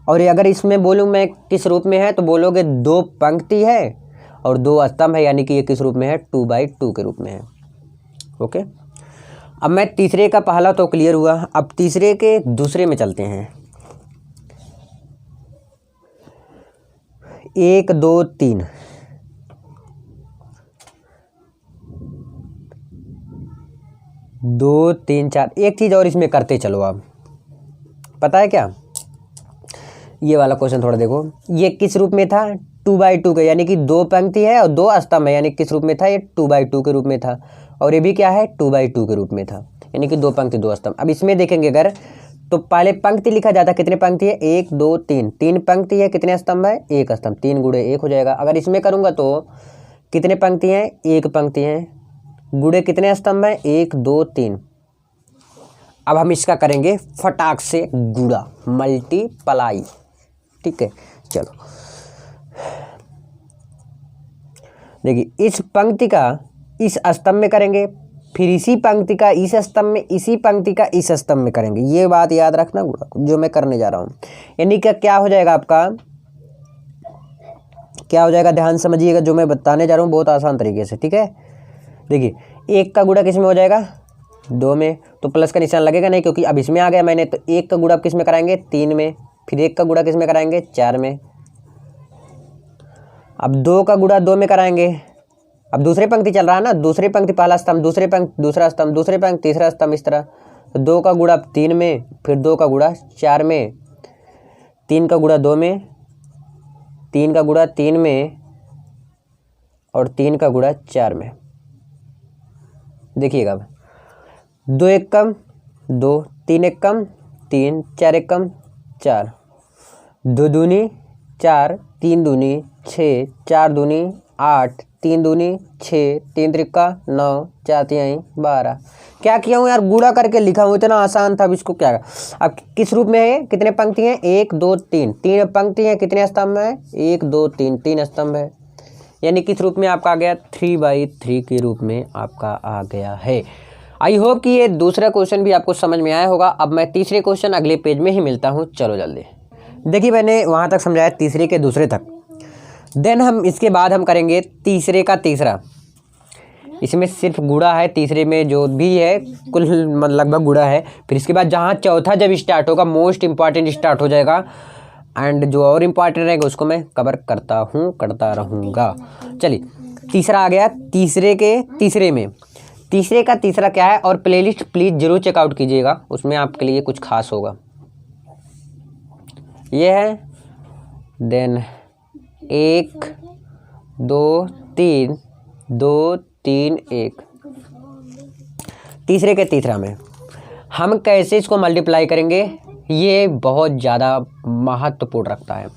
और अगर इसमें बोलूँ मैं किस रूप में है तो बोलोगे 2 पंक्ति है और 2 स्तंभ है, यानी कि ये किस रूप में है, 2/2 के रूप में है, ओके। अब मैं तीसरे का पहला तो क्लियर हुआ, अब तीसरे के दूसरे में चलते हैं। 1 2 3, दो 3 4, एक चीज़ और इसमें करते चलो। आप पता है क्या, ये वाला क्वेश्चन थोड़ा देखो, ये किस रूप में था, 2/2 का, यानी कि 2 पंक्ति है और 2 स्तंभ है, यानी किस रूप में था, ये 2/2 के रूप में था, और ये भी क्या है 2/2 के रूप में था, यानी कि 2 पंक्ति 2 स्तंभ। अब इसमें देखेंगे अगर तो पहले पंक्ति लिखा जाता, कितने पंक्ति है 1 2 3, 3 पंक्ति है, कितने स्तंभ है 1 स्तंभ, 3 गुणे 1 हो जाएगा। अगर इसमें करूँगा तो कितने पंक्ति हैं 1 पंक्ति है, गुणे कितने स्तंभ है 1 2 3। अब हम इसका करेंगे फटाक से गुणा, मल्टीप्लाई, ठीक है। चलो देखिए इस पंक्ति का इस स्तंभ में करेंगे, फिर इसी पंक्ति का इस स्तंभ में, इसी पंक्ति का इस स्तंभ में करेंगे। ये बात याद रखना जो मैं करने जा रहा हूँ, यानी कि क्या हो जाएगा आपका, क्या हो जाएगा ध्यान समझिएगा, जो मैं बताने जा रहा हूँ बहुत आसान तरीके से, ठीक है। देखिए 1 का गुणा किस में हो जाएगा 2 में, तो प्लस का निशान लगेगा नहीं क्योंकि अब इसमें आ गया मैंने, तो 1 का गुणा किस में कराएंगे 3 में, फिर 1 का गुणा किस में कराएंगे, 4 में। अब 2 का गुणा 2 में कराएंगे। अब दूसरी पंक्ति चल रहा है ना, दूसरी पंक्ति पहला स्तंभ, दूसरी पंक्ति दूसरा स्तंभ, दूसरी पंक्ति तीसरा स्तंभ, इस तरह। तो 2 का गुणा 3 में, फिर 2 का गुणा 4 में, 3 का गुणा 2 में, 3 का गुणा 3 में और 3 का गुणा 4 में। देखिएगा अब 2 एक कम 2, 3 एक कम 3, 4 एक कम 4, 2 दूनी 4, 3 दूनी 6, 4 दूनी 8, 3 दूनी 6, 3 त्रिका 9, 4 तिहाई 12। क्या किया हूँ यार, गुणा करके लिखा हूँ, इतना आसान था। अब इसको क्या, अब किस रूप में है, कितने पंक्ति हैं, 1 2 3, 3 पंक्ति हैं, कितने स्तंभ हैं, 1 2 3, 3 स्तंभ है। यानी किस रूप में आपका आ गया, 3/3 के रूप में आपका आ गया है। आई होप कि ये दूसरा क्वेश्चन भी आपको समझ में आया होगा। अब मैं तीसरे क्वेश्चन अगले पेज में ही मिलता हूँ, चलो जल्दी। देखिए मैंने वहाँ तक समझाया तीसरे के दूसरे तक। देन हम इसके बाद हम करेंगे तीसरे का तीसरा। इसमें सिर्फ गुणा है, तीसरे में जो भी है कुल लगभग गुणा है। फिर इसके बाद जहाँ चौथा जब स्टार्ट होगा, मोस्ट इम्पॉर्टेंट स्टार्ट हो जाएगा, एंड जो और इम्पॉर्टेंट रहेगा उसको मैं कवर करता रहूँगा। चलिए तीसरा आ गया, तीसरे के तीसरे में। तीसरे का तीसरा क्या है, और प्लेलिस्ट प्लीज़ ज़रूर चेकआउट कीजिएगा, उसमें आपके लिए कुछ खास होगा। ये है देन 1 2 3 2 3 1। तीसरे के तीसरा में हम कैसे इसको मल्टीप्लाई करेंगे, ये बहुत ज़्यादा महत्वपूर्ण रखता है।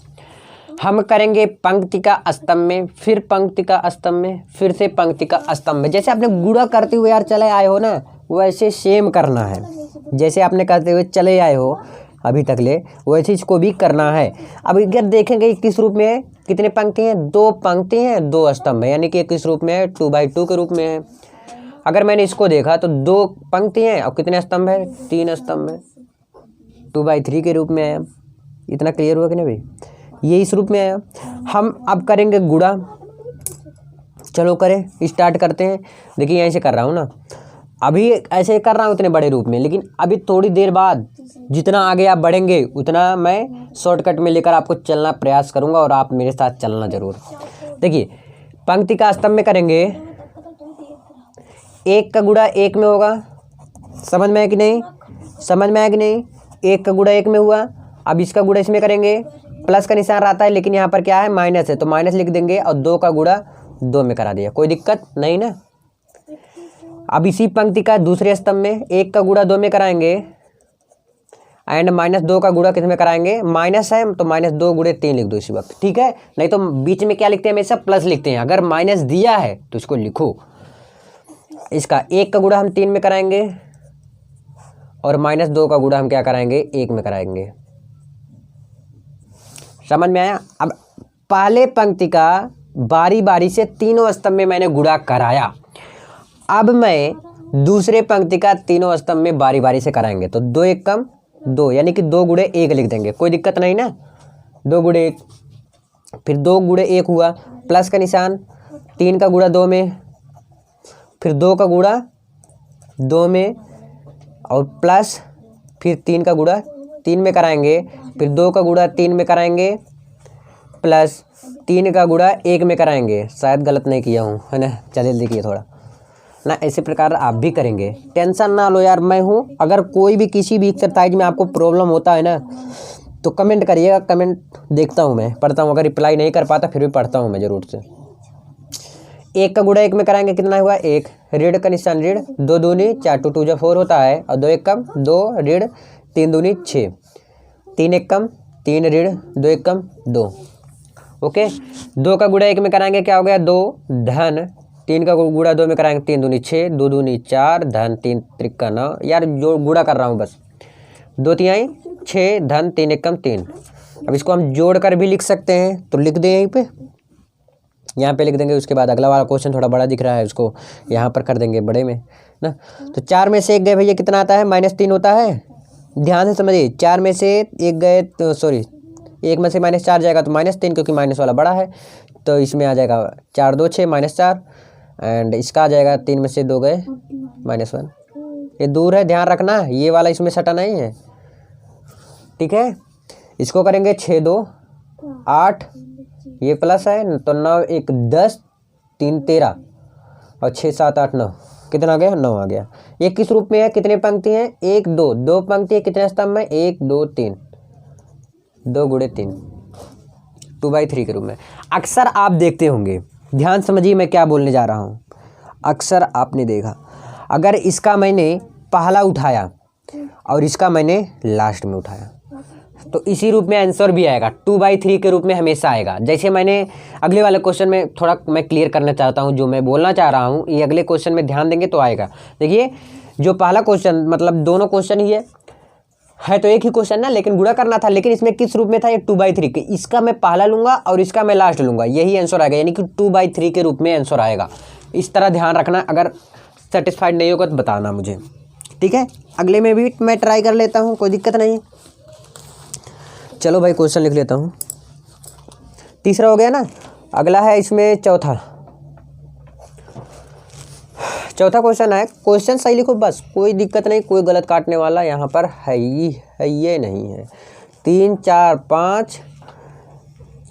हम करेंगे पंक्ति का स्तंभ में, फिर पंक्ति का स्तंभ में, फिर से पंक्ति का स्तंभ में। जैसे आपने गुणा करते हुए यार चले आए हो ना, वैसे सेम करना है। जैसे आपने करते हुए चले आए हो अभी तक ले, वैसे इसको भी करना है। अब अगर देखेंगे किस रूप में है, कितने पंक्ति हैं, 2 पंक्ति हैं 2 स्तंभ है, यानी कि किस रूप में है, 2/2 के रूप में है। अगर मैंने इसको देखा तो 2 पंक्ति हैं और कितने स्तंभ है, 3 स्तंभ है, 2/3 के रूप में है। इतना क्लियर हुआ कि नहीं भाई, ये इस रूप में है। हम अब करेंगे गुणा, चलो करें, स्टार्ट करते हैं। देखिए यहीं से कर रहा हूँ ना, अभी ऐसे कर रहा हूँ इतने बड़े रूप में, लेकिन अभी थोड़ी देर बाद जितना आगे आप बढ़ेंगे उतना मैं शॉर्टकट में लेकर आपको चलना प्रयास करूँगा, और आप मेरे साथ चलना ज़रूर। देखिए पंक्ति का स्तंभ में करेंगे, 1 का गुणा 1 में होगा, समझ में है कि नहीं, समझ में है कि नहीं, 1 का गुणा 1 में हुआ। अब इसका गुणा इसमें करेंगे, प्लस का निशान रहता है, लेकिन यहाँ पर क्या है, माइनस है, तो माइनस लिख देंगे, और 2 का गुणा 2 में करा दिया, कोई दिक्कत नहीं ना। अब इसी पंक्ति का दूसरे स्तंभ में 1 का गुणा 2 में कराएंगे, एंड -2 का गुणा किस में कराएंगे, माइनस है तो -2 गुणे 3 लिख दो इसी वक्त, ठीक है। नहीं तो बीच में क्या लिखते हैं, हमेशा प्लस लिखते हैं। अगर माइनस दिया है तो इसको लिखो। इसका 1 का गुणा हम 3 में कराएंगे, और -2 का गुणा हम क्या कराएंगे, 1 में कराएंगे। समझ में आया। अब पहले पंक्ति का बारी बारी से तीनों स्तंभ में मैंने गुणा कराया, अब मैं दूसरे पंक्ति का तीनों स्तंभ में बारी बारी से कराएंगे। तो 2 एक कम 2, यानी कि 2 गुणे 1 लिख देंगे, कोई दिक्कत नहीं ना। 2 गुणे 1, फिर 2 गुणे 1 हुआ, प्लस का निशान, 3 का गुणा 2 में, फिर 2 का गुणा 2 में और प्लस, फिर 3 का गुणा 3 में कराएंगे, फिर 2 का गुणा 3 में कराएंगे, प्लस 3 का गुणा 1 में कराएंगे। शायद गलत नहीं किया हूँ, है ना। चलिए देखिए थोड़ा ना, इसी प्रकार आप भी करेंगे, टेंशन ना लो यार, मैं हूँ। अगर कोई भी किसी भी एक्सरसाइज में आपको प्रॉब्लम होता है ना, तो कमेंट करिएगा, कमेंट देखता हूँ मैं, पढ़ता हूँ। अगर रिप्लाई नहीं कर पाता फिर भी पढ़ता हूँ मैं ज़रूर से। 1 का गुणा 1 में कराएंगे, कितना हुआ 1, ऋण का निशान ऋण, 2 दूनी 4, 2 2 4 होता है, और 2 एक कम 2 ऋण, 3 दूनी 6, 3 एक कम 3 ऋण, 2 एक कम 2। ओके, 2 का गुणा 1 में कराएंगे, क्या हो गया 2 धन, 3 का गुणा 2 में कराएंगे, 3 दूनी 6, 2 दूनी 4 धन, 3 त्रिका 9। यार जो गुणा कर रहा हूँ बस, 2 तिहाई 6 धन, 3 एक कम 3। अब इसको हम जोड़ कर भी लिख सकते हैं, तो लिख दें यहीं पे, यहाँ पे लिख देंगे। उसके बाद अगला वाला क्वेश्चन थोड़ा बड़ा दिख रहा है, उसको यहाँ पर कर देंगे बड़े में ना। तो 4 में से 1 गए भैया, कितना आता है, -3 होता है। ध्यान से समझिए, 4 में से 1 गए तो सॉरी 1 में से -4 जाएगा तो -3, क्योंकि माइनस वाला बड़ा है, तो इसमें आ जाएगा 4 2 6 -4, एंड इसका आ जाएगा 3 में से 2 गए -1। ये दूर है, ध्यान रखना, ये वाला इसमें सटा नहीं है, ठीक है। इसको करेंगे 6 2 8, ये प्लस है तो 9 1 10, 3 13 और 6 7 8 9, कितना आ गया? 9 आ गया। ये किस रूप में है? कितने पंक्ति हैं? 1 2, 2 पंक्ति है, कितने स्तंभ में? 1 2 3, 2 गुणे 3, 2/3 के रूप में। अक्सर आप देखते होंगे, ध्यान समझिए मैं क्या बोलने जा रहा हूँ। अक्सर आपने देखा, अगर इसका मैंने पहला उठाया और इसका मैंने लास्ट में उठाया तो इसी रूप में आंसर भी आएगा, 2/3 के रूप में हमेशा आएगा। जैसे मैंने अगले वाले क्वेश्चन में थोड़ा मैं क्लियर करना चाहता हूँ, जो मैं बोलना चाह रहा हूँ ये अगले क्वेश्चन में ध्यान देंगे तो आएगा। देखिए जो पहला क्वेश्चन, मतलब दोनों क्वेश्चन ही है तो एक ही क्वेश्चन ना, लेकिन गुणा करना था, लेकिन इसमें किस रूप में था? ये 2/3 के। इसका मैं पहला लूँगा और इसका मैं लास्ट लूँगा, यही आंसर आएगा, यानी कि 2/3 के रूप में आंसर आएगा। इस तरह ध्यान रखना, अगर सेटिस्फाइड नहीं होगा तो बताना मुझे, ठीक है? अगले में भी मैं ट्राई कर लेता हूँ, कोई दिक्कत नहीं। चलो भाई क्वेश्चन लिख लेता हूँ। तीसरा हो गया ना, अगला है इसमें चौथा क्वेश्चन है। क्वेश्चन सही लिखो बस, कोई दिक्कत नहीं, कोई गलत काटने वाला यहाँ पर है ये नहीं है। 3 4 5,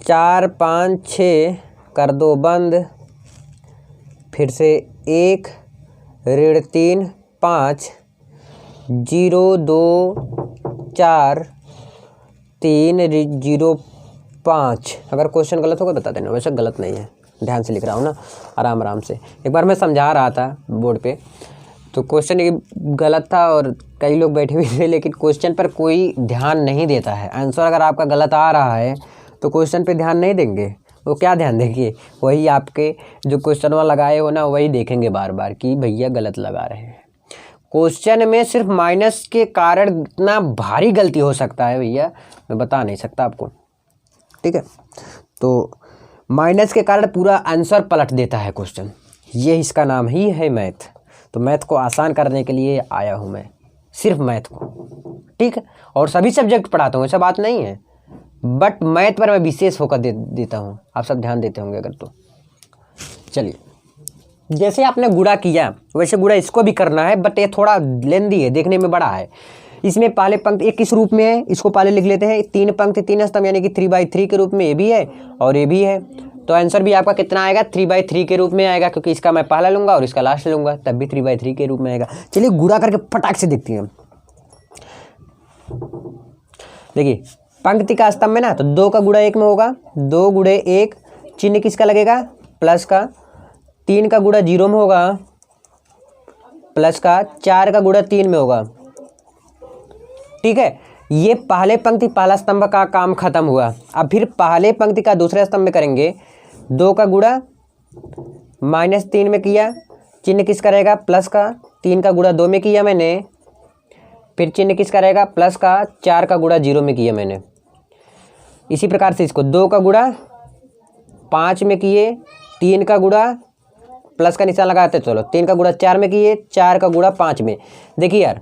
4 5 6 कर दो बंद, फिर से 1 ऋण 3 5 0 2 4 3 0 5। अगर क्वेश्चन गलत होगा बता देना, वैसे गलत नहीं है, ध्यान से लिख रहा हूँ ना, आराम से। एक बार मैं समझा रहा था बोर्ड पे तो क्वेश्चन ये गलत था और कई लोग बैठे हुए थे, लेकिन क्वेश्चन पर कोई ध्यान नहीं देता है। आंसर अगर आपका गलत आ रहा है तो क्वेश्चन पे ध्यान नहीं देंगे, वो क्या ध्यान देंगे? वही आपके जो क्वेश्चन वहाँ लगाए हो ना, वही देखेंगे बार बार कि भैया गलत लगा रहे हैं। क्वेश्चन में सिर्फ माइनस के कारण इतना भारी गलती हो सकता है भैया, मैं बता नहीं सकता आपको, ठीक है? तो माइनस के कारण पूरा आंसर पलट देता है क्वेश्चन, ये इसका नाम ही है मैथ। तो मैथ को आसान करने के लिए आया हूँ मैं, सिर्फ मैथ को, ठीक है? और सभी सब्जेक्ट पढ़ाता हूँ, ऐसा बात नहीं है, बट मैथ पर मैं विशेष फोकस देता हूँ। आप सब ध्यान देते होंगे अगर तो। चलिए, जैसे आपने गुणा किया वैसे गुणा इसको भी करना है, बट ये थोड़ा लेंदी है, देखने में बड़ा है। इसमें पहले पंक्ति एक किस रूप में है, इसको पहले लिख लेते हैं। 3 पंक्ति 3 स्तंभ, यानी कि 3/3 के रूप में ये भी है और ये भी है। तो आंसर भी आपका कितना आएगा? 3/3 के रूप में आएगा, क्योंकि इसका मैं पहला लूँगा और इसका लास्ट लूँगा, तब भी 3/3 के रूप में आएगा। चलिए गुणा करके फटाक से देखते हैं। देखिए पंक्ति का स्तंभ में ना, तो 2 का गुणा 1 में होगा, 2 गुणे 1, चिन्ह किसका लगेगा? प्लस का। 3 का गुणा 0 में होगा, प्लस का। 4 का गुणा 3 में होगा, ठीक है? ये पहले पंक्ति पहला स्तंभ का काम खत्म हुआ। अब फिर पहले पंक्ति का दूसरे स्तंभ में करेंगे। 2 का गुणा -3 में किया, चिन्ह किसका रहेगा? प्लस का। 3 का गुणा 2 में किया मैंने, फिर चिन्ह किसका रहेगा? प्लस का। 4 का गुणा 0 में किया मैंने। इसी प्रकार से इसको 2 का गुणा 5 में किए, 3 का गुणा प्लस का निशान लगाते चलो, 3 का गुणा 4 में किए, 4 का गुणा 5 में। देखिए यार,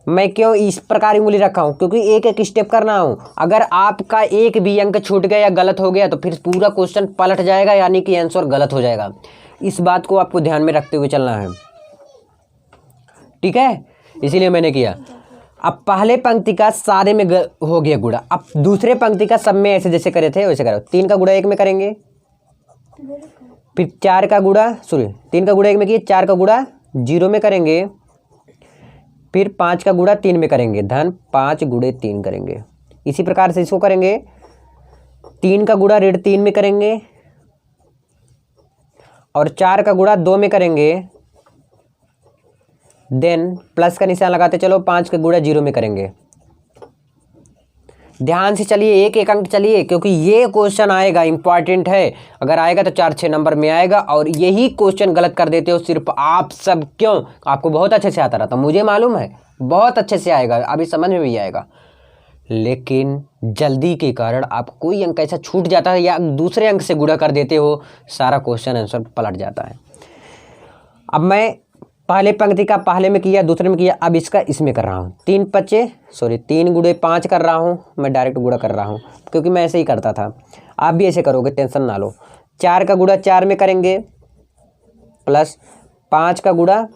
मैं क्यों इस प्रकार उंगली रखा हूँ? क्योंकि एक एक स्टेप करना हूँ। अगर आपका एक भी अंक छूट गया या गलत हो गया तो फिर पूरा क्वेश्चन पलट जाएगा, यानी कि आंसर गलत हो जाएगा। इस बात को आपको ध्यान में रखते हुए चलना है, ठीक है? इसीलिए मैंने किया। अब पहले पंक्ति का सारे में हो गया गुणा, अब दूसरे पंक्ति का सब में ऐसे जैसे करे थे वैसे करो। 3 का गुणा 1 में करेंगे, फिर 4 का गुणा 3 का गुणा 1 में किए, 4 का गुणा 0 में करेंगे, फिर 5 का गुणा 3 में करेंगे, धन 5 गुणे 3 करेंगे। इसी प्रकार से इसको करेंगे। 3 का गुणा ऋण 3 में करेंगे और 4 का गुणा 2 में करेंगे, देन प्लस का निशान लगाते चलो, 5 का गुणा 0 में करेंगे। ध्यान से चलिए, एक एक अंक चलिए, क्योंकि ये क्वेश्चन आएगा, इंपॉर्टेंट है। अगर आएगा तो 4-6 नंबर में आएगा। और यही क्वेश्चन गलत कर देते हो सिर्फ आप सब। क्यों? आपको बहुत अच्छे से आता रहता, मुझे मालूम है, बहुत अच्छे से आएगा, अभी समझ में भी आएगा, लेकिन जल्दी के कारण आप कोई अंक ऐसा छूट जाता है या दूसरे अंक से गुणा कर देते हो, सारा क्वेश्चन आंसर पलट जाता है। अब मैं पहले पंक्ति का पहले में किया, दूसरे में किया, अब इसका इसमें कर रहा हूँ। 3 गुणे 5 कर रहा हूँ, मैं डायरेक्ट गुणा कर रहा हूँ, क्योंकि मैं ऐसे ही करता था। आप भी ऐसे करोगे, टेंशन ना लो। 4 का गुणा 4 में करेंगे, प्लस 5 का गुणा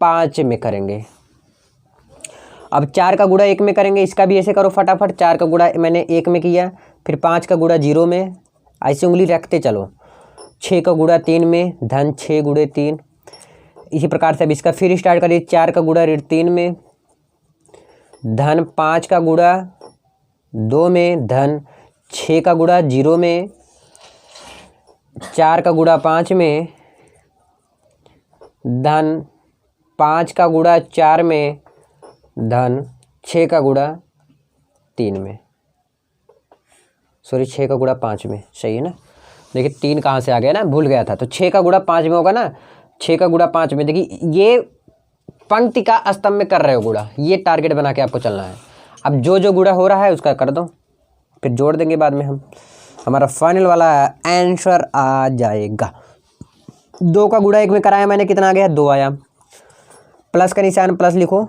5 में करेंगे। अब 4 का गुणा 1 में करेंगे, इसका भी ऐसे करो फटाफट। 4 का गुणा मैंने 1 में किया, फिर 5 का गुणा 0 में, ऐसे उंगली रखते चलो। 6 का गुणा 3 में, धन 6 गुणे 3। इसी प्रकार से अब इसका फिर स्टार्ट करिए। 4 का गुणा 3 में, धन 5 का गुणा 2 में, धन 6 का गुणा 0 में, 4 का गुणा 5 में, धन 5 का गुणा 4 में, धन 6 का गुणा 3 में, सॉरी 6 का गुणा 5 में, सही है ना। देखिए 3 कहाँ से आ गया ना, भूल गया था। तो 6 का गुणा 5 में होगा ना, 6 का गुणा 5 में। देखिए ये पंक्ति का स्तंभ में कर रहे हो गुणा, ये टारगेट बना के आपको चलना है। अब जो जो गुणा हो रहा है उसका कर दो, फिर जोड़ देंगे बाद में हम, हमारा फाइनल वाला आंसर आ जाएगा। 2 का गुणा 1 में कराया मैंने, कितना आ गया 2 आया। प्लस का निशान प्लस लिखो।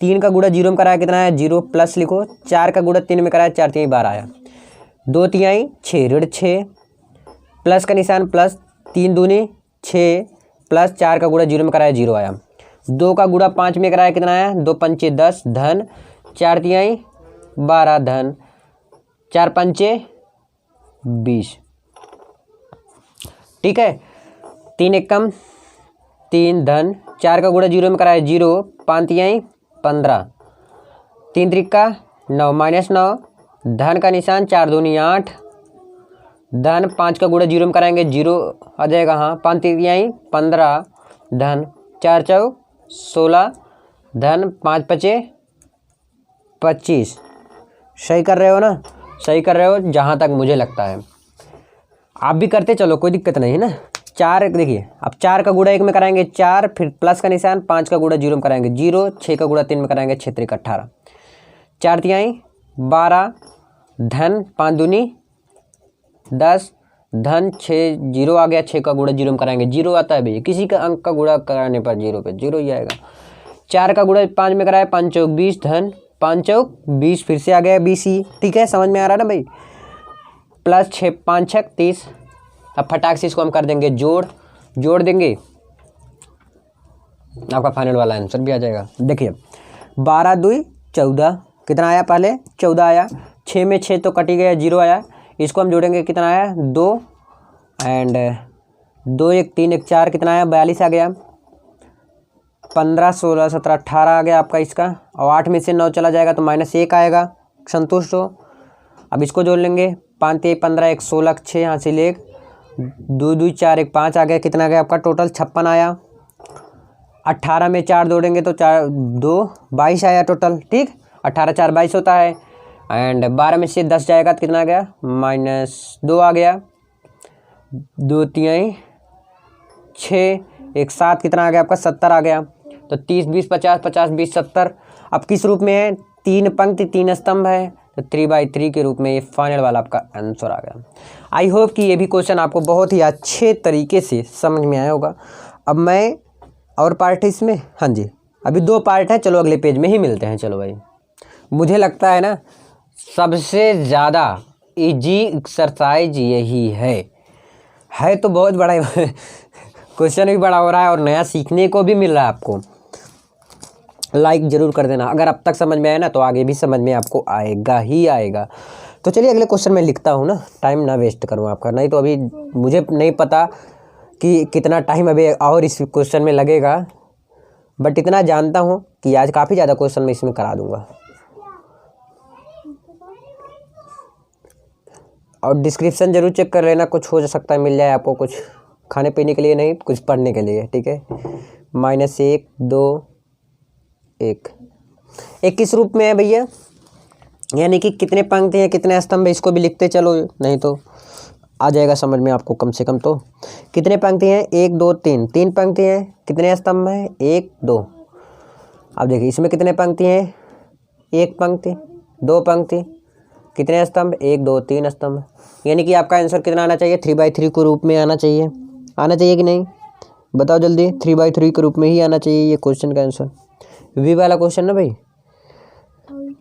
3 का गुणा 0 में कराया, कितना आया 0, प्लस लिखो। 4 का गुणा 3 में कराया, 4 3 12 आया। 2 3 6 ऋण 6, प्लस का निशान प्लस, 3 दूनी 6, प्लस 4 का गुणा 0 में कराया 0 आया। 2 का गुणा 5 में कराया, कितना आया 2 पंचे 10, धन 4 3 12, धन 4 पंचे 20। ठीक है, 3 एकम 3, धन 4 का गुणा 0 में कराया 0, 5 3 15, 3 त्रिका 9 माइनस 9, धन का निशान 4 दूनी 8, धन 5 का गुणा 0 में कराएंगे 0 आ जाएगा, हाँ 5 3 15, धन 4 4 16, धन 5 5 25। सही कर रहे हो ना, सही कर रहे हो जहाँ तक मुझे लगता है। आप भी करते चलो, कोई दिक्कत नहीं है ना। 4 देखिए, अब 4 का गुणा 1 में कराएंगे 4, फिर प्लस का निशान, 5 का गुणा 0 में कराएंगे 0, 6 का गुणा 3 में कराएंगे 6 3 18, 4 3 12, धन 5 दूनी 10, धन 6 0 आ गया। 6 का गुणा 0 में कराएंगे 0 आता है भैया, किसी का अंक का गुणा कराने पर 0 पे 0 ही आएगा। 4 का गुणा 5 में कराया, 5 चौक 20, धन 5 चौक 20, फिर से आ गया 20 ही। ठीक है, समझ में आ रहा ना भाई। प्लस 6 5 6 30। अब फटाक से इसको हम कर देंगे जोड़ देंगे, आपका फाइनल वाला आंसर भी आ जाएगा। देखिए 12 2 14, कितना आया पहले 14 आया। 6 में 6 तो कट ही गया, 0 आया। इसको हम जोड़ेंगे, कितना आया 2, एंड 2 1 3 1 4, कितना आया 42 आ गया। 15 16 17 18 आ गया आपका इसका, और 8 में से 9 चला जाएगा तो -1 आएगा। संतुष्ट हो। अब इसको जोड़ लेंगे, 5 3 15 1 16 6, यहाँ से ले 2 2 4 1 5 आ गया। कितना आ गया आपका टोटल 56 आया। 18 में 4 जोड़ेंगे तो 4 2 22 आया टोटल। ठीक, 18 4 22 होता है। एंड 12 में से 10 जाएगा तो कितना आ गया -2 आ गया। 2 3 6 1 7, कितना आ गया आपका 70 आ गया। तो 30 20 50 50 20 70। अब किस रूप में है, 3 पंक्ति 3 स्तंभ है, तो 3/3 के रूप में ये फाइनल वाला आपका आंसर आ गया। आई होप कि ये भी क्वेश्चन आपको बहुत ही अच्छे तरीके से समझ में आया होगा। अब मैं और पार्ट है इसमें, हाँ जी अभी 2 पार्ट है, चलो अगले पेज में ही मिलते हैं। चलो भाई, मुझे लगता है ना सबसे ज़्यादा इजी एक्सरसाइज यही है तो बहुत बड़ा क्वेश्चन भी बड़ा हो रहा है और नया सीखने को भी मिल रहा है आपको। लाइक ज़रूर कर देना, अगर अब तक समझ में आया ना तो आगे भी समझ में आपको आएगा ही आएगा। तो चलिए अगले क्वेश्चन में लिखता हूँ ना, टाइम ना वेस्ट करूँ आपका, नहीं तो अभी मुझे नहीं पता कि कितना टाइम अभी और इस क्वेश्चन में लगेगा, बट इतना जानता हूँ कि आज काफ़ी ज़्यादा क्वेश्चन मैं इसमें करा दूँगा। और डिस्क्रिप्शन ज़रूर चेक कर लेना, कुछ हो सकता है मिल जाए आपको, कुछ खाने पीने के लिए नहीं, कुछ पढ़ने के लिए। ठीक है, -1 2 1 1 किस रूप में है भैया, यानी कि कितने पंक्ति हैं कितने स्तंभ है, इसको भी लिखते चलो, नहीं तो आ जाएगा समझ में आपको कम से कम। तो कितने पंक्ति हैं 1 2 3, 3 पंक्ति हैं, कितने स्तंभ हैं 1 2। अब देखिए इसमें कितने पंक्ति हैं, 1 पंक्ति 2 पंक्ति, कितने स्तंभ 1 2 3 स्तंभ, यानी कि आपका आंसर कितना आना चाहिए 3/3 के रूप में आना चाहिए कि नहीं, बताओ जल्दी। 3/3 के रूप में ही आना चाहिए ये क्वेश्चन का आंसर, वी वाला क्वेश्चन ना भाई।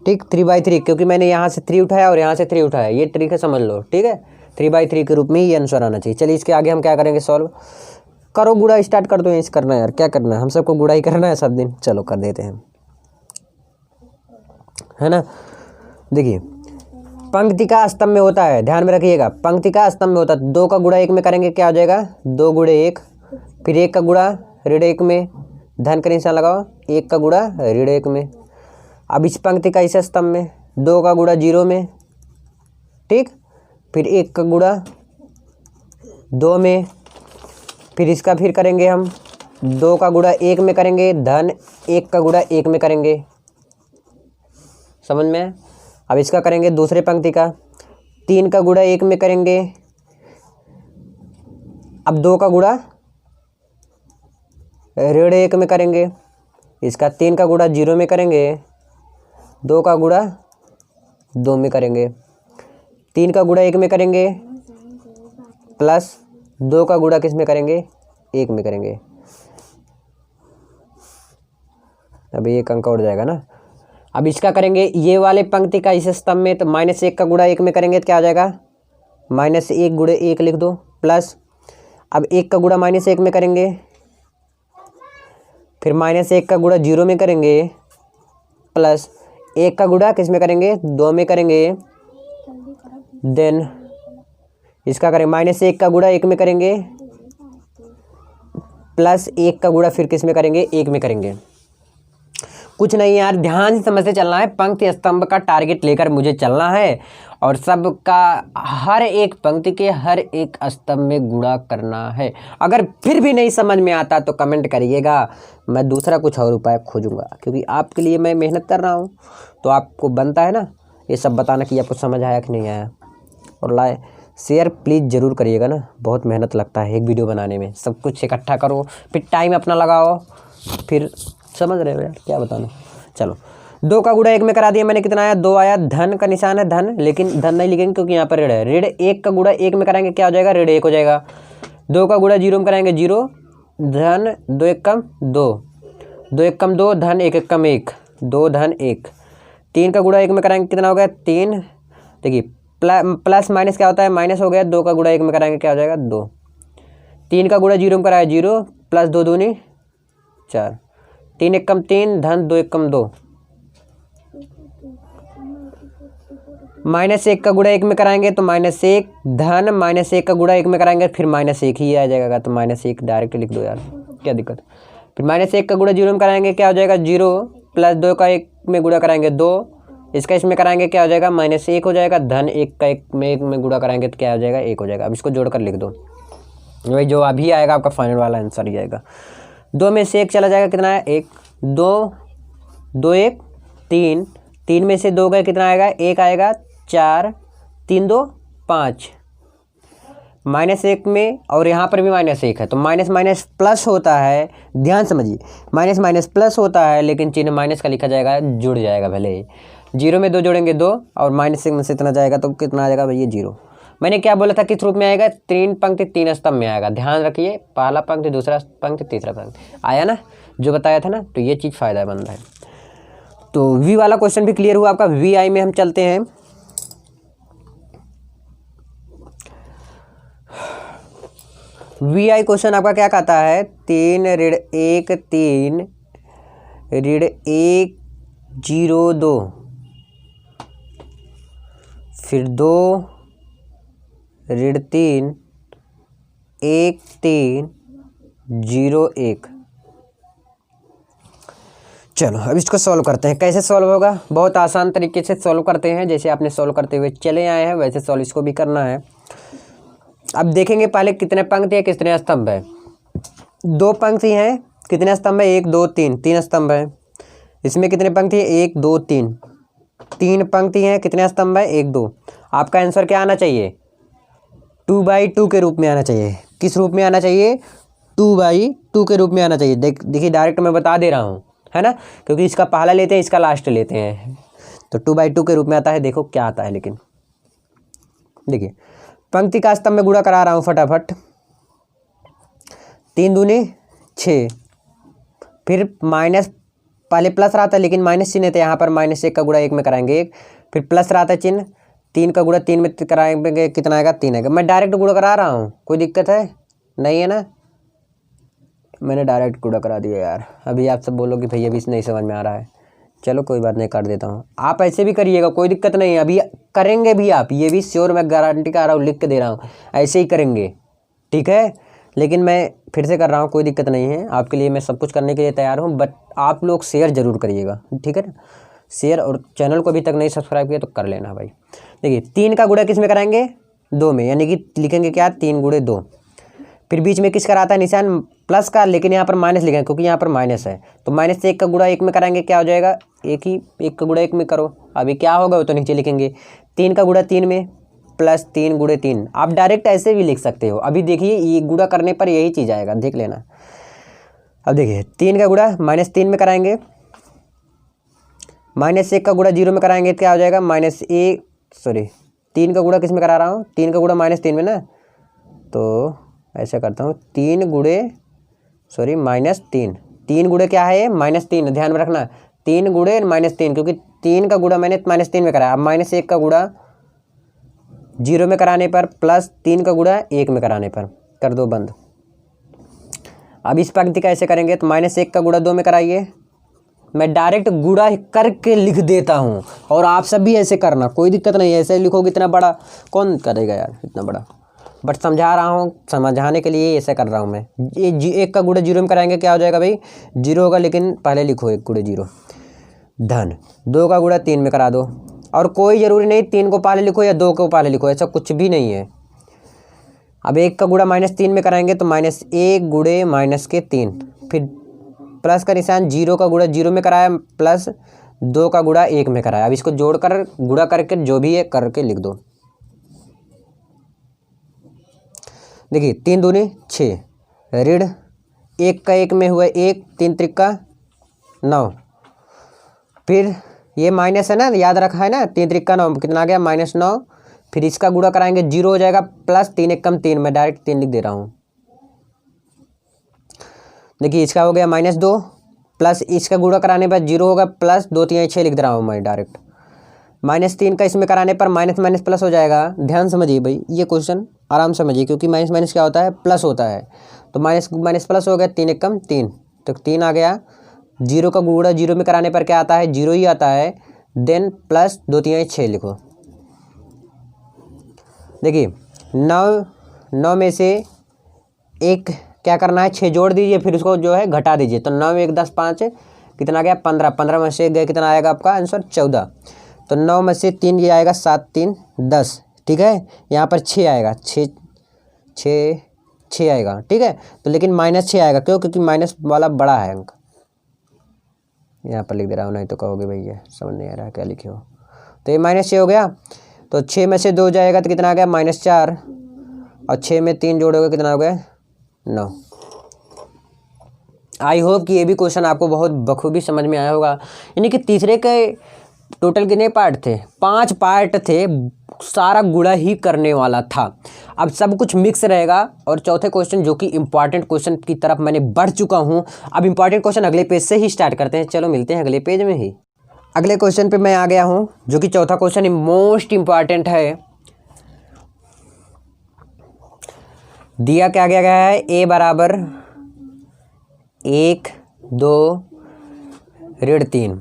ठीक, 3/3, क्योंकि मैंने यहाँ से 3 उठाया और यहाँ से 3 उठाया, ये तरीका समझ लो। ठीक है, 3/3 के रूप में ही आंसर आना चाहिए। चलिए इसके आगे हम क्या करेंगे, सॉल्व करो, गुड़ा स्टार्ट कर दो। यहीं से करना है यार, क्या करना है, हम सबको गुड़ा ही करना है सब दिन। चलो कर देते हैं। है ना। देखिए पंक्ति का स्तंभ में होता है, ध्यान में रखिएगा, पंक्ति का स्तंभ में होता है। 2 का गुणा 1 में करेंगे क्या हो जाएगा, 2 गुणे 1, फिर 1 का गुणा ऋण 1 में, धन का निशान लगाओ, 1 का गुणा ऋण 1 में। अब इस पंक्ति का इस स्तंभ में 2 का गुणा 0 में, ठीक, फिर 1 का गुणा 2 में, फिर इसका फिर करेंगे हम 2 का गुणा 1 में करेंगे, धन 1 का गुणा 1 में करेंगे, समझ में। अब इसका करेंगे दूसरे पंक्ति का, 3 का गुणा 1 में करेंगे, अब 2 का गुणा ऋण 1 में करेंगे, इसका 3 का गुणा 0 में करेंगे, 2 का गुणा 2 में करेंगे, 3 का गुणा 1 में करेंगे, प्लस 2 का गुणा किस में करेंगे, 1 में करेंगे। अभी एक अंक उड़ जाएगा ना। अब इसका करेंगे ये वाले पंक्ति का इस स्तंभ में, तो -1 का गुणा 1 में करेंगे तो क्या आ जाएगा, -1 गुणे 1 लिख दो, प्लस अब 1 का गुणा -1 में करेंगे, फिर -1 का गुणा 0 में करेंगे, प्लस 1 का गुणा किस में करेंगे, 2 में करेंगे, देन इसका करेंगे -1 का गुणा 1 में करेंगे, प्लस 1 का गुणा फिर किस में करेंगे, 1 में करेंगे। कुछ नहीं यार, ध्यान से समझते चलना है, पंक्ति स्तंभ का टारगेट लेकर मुझे चलना है और सबका हर एक पंक्ति के हर एक स्तंभ में गुणा करना है। अगर फिर भी नहीं समझ में आता तो कमेंट करिएगा, मैं दूसरा कुछ और उपाय खोजूंगा, क्योंकि आपके लिए मैं मेहनत कर रहा हूँ, तो आपको बनता है ना ये सब बताना कि आपको समझ आया कि नहीं आया। और शेयर प्लीज़ ज़रूर करिएगा ना, बहुत मेहनत लगता है एक वीडियो बनाने में, सब कुछ इकट्ठा करो, फिर टाइम अपना लगाओ, फिर समझ रहे हो यार क्या बताना। चलो 2 का गुणा 1 में करा दिया मैंने, कितना आया, 2 आया, धन का निशान है धन, लेकिन धन नहीं लिखेंगे क्योंकि यहाँ पर ऋण है, ऋण 1 का गुणा 1 में कराएंगे क्या हो जाएगा, ऋण 1 हो जाएगा। 2 का गुणा 0 में कराएंगे 0, धन 2 1 कम 2, 2 1 कम 2, धन 1 1 कम 1, 2 धन 1। 3 का गुणा 1 में कराएंगे कितना हो गया, 3, देखिए प्लस माइनस क्या होता है, माइनस हो गया, 2 का गुणा 1 में कराएंगे क्या हो जाएगा, 2। 3 का गुणा 0 में कराया 0, प्लस 2 दूनी 4, 3 1 कम 3, धन 2 1 कम 2, -1 का गुणा 1 में कराएंगे तो -1, धन -1 का गुणा 1 में कराएंगे फिर -1 ही आ जाएगा, तो -1 डायरेक्ट लिख दो यार, क्या दिक्कत। फिर -1 का गुणा 0 में कराएंगे क्या हो जाएगा, 0, प्लस 2 का 1 में गुणा कराएंगे 2, इसका इसमें कराएंगे क्या हो जाएगा, -1 हो जाएगा, धन 1 का 1 में गुणा कराएंगे तो क्या हो जाएगा, 1 हो जाएगा। अब इसको जोड़कर लिख दो, वही जो अभी आएगा आपका फाइनल वाला आंसर ही आएगा। 2 में से 1 चला जाएगा, कितना है 1, 2 2 1 3, 3 में से 2 गए कितना आएगा, 1 आएगा, 4 3 2 5, -1 में, और यहाँ पर भी -1 है तो माइनस माइनस प्लस होता है, ध्यान समझिए, माइनस माइनस प्लस होता है, लेकिन चिन्ह माइनस का लिखा जाएगा, जुड़ जाएगा भले ही। 0 में 2 जोड़ेंगे 2, और -1 में से इतना जाएगा तो कितना आ जाएगा भैया 0। मैंने क्या बोला था, किस रूप में आएगा, 3 पंक्ति 3 स्तंभ में आएगा, ध्यान रखिए, पहला पंक्ति दूसरा पंक्ति तीसरा पंक्ति आया ना, जो बताया था ना, तो ये चीज़ फ़ायदेमंद है। तो वी वाला क्वेश्चन भी क्लियर हुआ आपका। VI में हम चलते हैं। VI क्वेश्चन आपका क्या कहता है, 3 ऋण 1 3 ऋण 1 0 2, फिर 2 ऋण 3 1 3 0 1। चलो अब इसको सॉल्व करते हैं। कैसे सॉल्व होगा, बहुत आसान तरीके से सॉल्व करते हैं, जैसे आपने सॉल्व करते हुए चले आए हैं वैसे सॉल्व इसको भी करना है। अब देखेंगे पहले कितने पंक्ति है कितने स्तंभ है। 2 पंक्ति हैं, कितने स्तंभ है, 1 2 3, 3 स्तंभ है। इसमें कितने पंक्ति है, 1 2 3, 3 पंक्ति हैं, कितने स्तंभ है, 1 2। आपका आंसर क्या आना चाहिए, 2/2 के रूप में आना चाहिए। किस रूप में आना चाहिए, 2/2 के रूप में आना चाहिए। देखिए डायरेक्ट मैं बता दे रहा हूँ, है ना, क्योंकि इसका पहला लेते हैं इसका लास्ट लेते हैं, तो 2/2 के रूप में आता है। देखो क्या आता है, लेकिन देखिए पंक्ति का स्तंभ में गुणा करा रहा हूँ फटाफट। 3 दूनी 6, फिर माइनस, पहले प्लस रहा था लेकिन माइनस चिन्ह था, यहाँ पर -1 का गुणा 1 में कराएंगे 1, फिर प्लस रहा था चिन्ह, 3 का गुणा 3 में कराएंगे कितना आएगा, 3 आएगा। मैं डायरेक्ट गुणा करा रहा हूँ, कोई दिक्कत है नहीं है ना, मैंने डायरेक्ट गुणा करा दिया यार। अभी आप सब बोलोगे भैया अभी नहीं समझ में आ रहा है, चलो कोई बात नहीं, कर देता हूँ। आप ऐसे भी करिएगा, कोई दिक्कत नहीं है, अभी करेंगे भी आप, ये भी श्योर, मैं गारंटी का आ रहा हूँ, लिख के दे रहा हूँ, ऐसे ही करेंगे, ठीक है। लेकिन मैं फिर से कर रहा हूँ, कोई दिक्कत नहीं है, आपके लिए मैं सब कुछ करने के लिए तैयार हूँ, बट आप लोग शेयर ज़रूर करिएगा, ठीक है ना। शेयर, और चैनल को अभी तक नहीं सब्सक्राइब किया तो कर लेना भाई। देखिए 3 का गुणा किस में कराएंगे, 2 में, यानी कि लिखेंगे क्या, 3 गुणे 2। फिर बीच में किसका रहता है निशान, प्लस का, लेकिन यहाँ पर माइनस लिखेंगे क्योंकि यहाँ पर माइनस है। तो माइनस से 1 का गुणा 1 में कराएंगे, क्या हो जाएगा, 1 का गुणा 1 में करो, अभी क्या होगा वो तो नीचे लिखेंगे। 3 का गुणा 3 में, प्लस 3 गुणे 3। आप डायरेक्ट ऐसे भी लिख सकते हो, अभी देखिए ये गुणा करने पर यही चीज़ आएगा, देख लेना। अब देखिए 3 का गुणा -3 में कराएंगे, -1 का गुणा 0 में कराएंगे, क्या हो जाएगा, -3 का गुणा किस में करा रहा हूँ, 3 का गुणा -3 में ना, तो ऐसा करता हूँ, 3 गुणे क्या है, -3, ध्यान में रखना, 3 गुणे -3, क्योंकि 3 का गुणा मैंने -3 में कराया। अब -1 का गुणा 0 में कराने पर, प्लस 3 का गुणा 1 में कराने पर, कर दो बंद। अब इस पंक्ति का ऐसे करेंगे, तो -1 का गुणा 2 में कराइए, मैं डायरेक्ट गुणा करके लिख देता हूँ, और आप सब भी ऐसे करना, कोई दिक्कत नहीं है, ऐसे लिखोगे, इतना बड़ा कौन करेगा यार, इतना बड़ा, बट समझा रहा हूँ, समझाने के लिए ऐसे कर रहा हूँ मैं। ये 1 का गुणा 0 में कराएंगे, क्या हो जाएगा भाई, 0 होगा, लेकिन पहले लिखो 1 गुणे 0 धन। 2 का गुणा 3 में करा दो, और कोई ज़रूरी नहीं 3 को पहले लिखो या 2 को पहले लिखो, ऐसा कुछ भी नहीं है। अब 1 का गुणा -3 में कराएंगे, तो -1 गुणे -3, फिर प्लस का निशान, 0 का गुणा 0 में कराया, प्लस 2 का गुणा 1 में कराया। अब इसको जोड़कर गुणा करके जो भी है करके लिख दो। देखिए 3 दूनी 6, ऋण 1 का 1 में हुआ 1, 3 त्रिका 9, फिर ये माइनस है ना, याद रखा है ना, 3 त्रिका 9, कितना आ गया, -9, फिर इसका गुणा कराएंगे 0 हो जाएगा, प्लस 3 1 कम 3, मैं डायरेक्ट 3 लिख दे रहा हूँ। देखिए इसका हो गया -2, प्लस इसका गुणा कराने पर 0 होगा, प्लस 2 3 6 लिख दे रहा हूँ मैं डायरेक्ट। -3 का इसमें कराने पर माइनस माइनस प्लस हो जाएगा, ध्यान समझिए भाई, ये क्वेश्चन आराम समझिए, क्योंकि माइनस माइनस क्या होता है, प्लस होता है, तो माइनस माइनस प्लस हो गया, 3 1 कम 3, तो 3 आ गया। 0 का गुणा 0 में कराने पर क्या आता है, 0 ही आता है, देन प्लस 2 3 6 लिखो। देखिए 9 में से एक क्या करना है, 6 जोड़ दीजिए, फिर उसको जो है घटा दीजिए, तो 9 1 10 5 कितना गया, 15, 15 में से गए कितना आएगा आपका आंसर, 14, तो 9 में से 3 ये आएगा, 7 3 10, ठीक है। यहाँ पर 6 आएगा, 6 आएगा, ठीक है, तो लेकिन -6 आएगा, क्यों, क्योंकि माइनस वाला बड़ा है अंक, यहाँ पर लिख दे रहा हूँ, नहीं तो कहोगे भैया समझ नहीं आ रहा क्या लिखे हो। तो ये -6 हो गया, तो 6 में से 2 जाएगा तो कितना आ गया, -4, और 6 में 3 जोड़ोगे कितना हो गया, 9। आई होप कि ये भी क्वेश्चन आपको बहुत बखूबी समझ में आया होगा। यानी कि तीसरे के टोटल कितने पार्ट थे, 5 पार्ट थे, सारा गुणा ही करने वाला था। अब सब कुछ मिक्स रहेगा, और चौथे क्वेश्चन जो कि इंपॉर्टेंट क्वेश्चन की तरफ मैंने बढ़ चुका हूँ। अब इंपॉर्टेंट क्वेश्चन अगले पेज से ही स्टार्ट करते हैं, चलो मिलते हैं अगले पेज में ही। अगले क्वेश्चन पे मैं आ गया हूँ, जो कि चौथा क्वेश्चन मोस्ट इंपॉर्टेंट है। दिया क्या गया है, a बराबर 1 2 ऋण 3,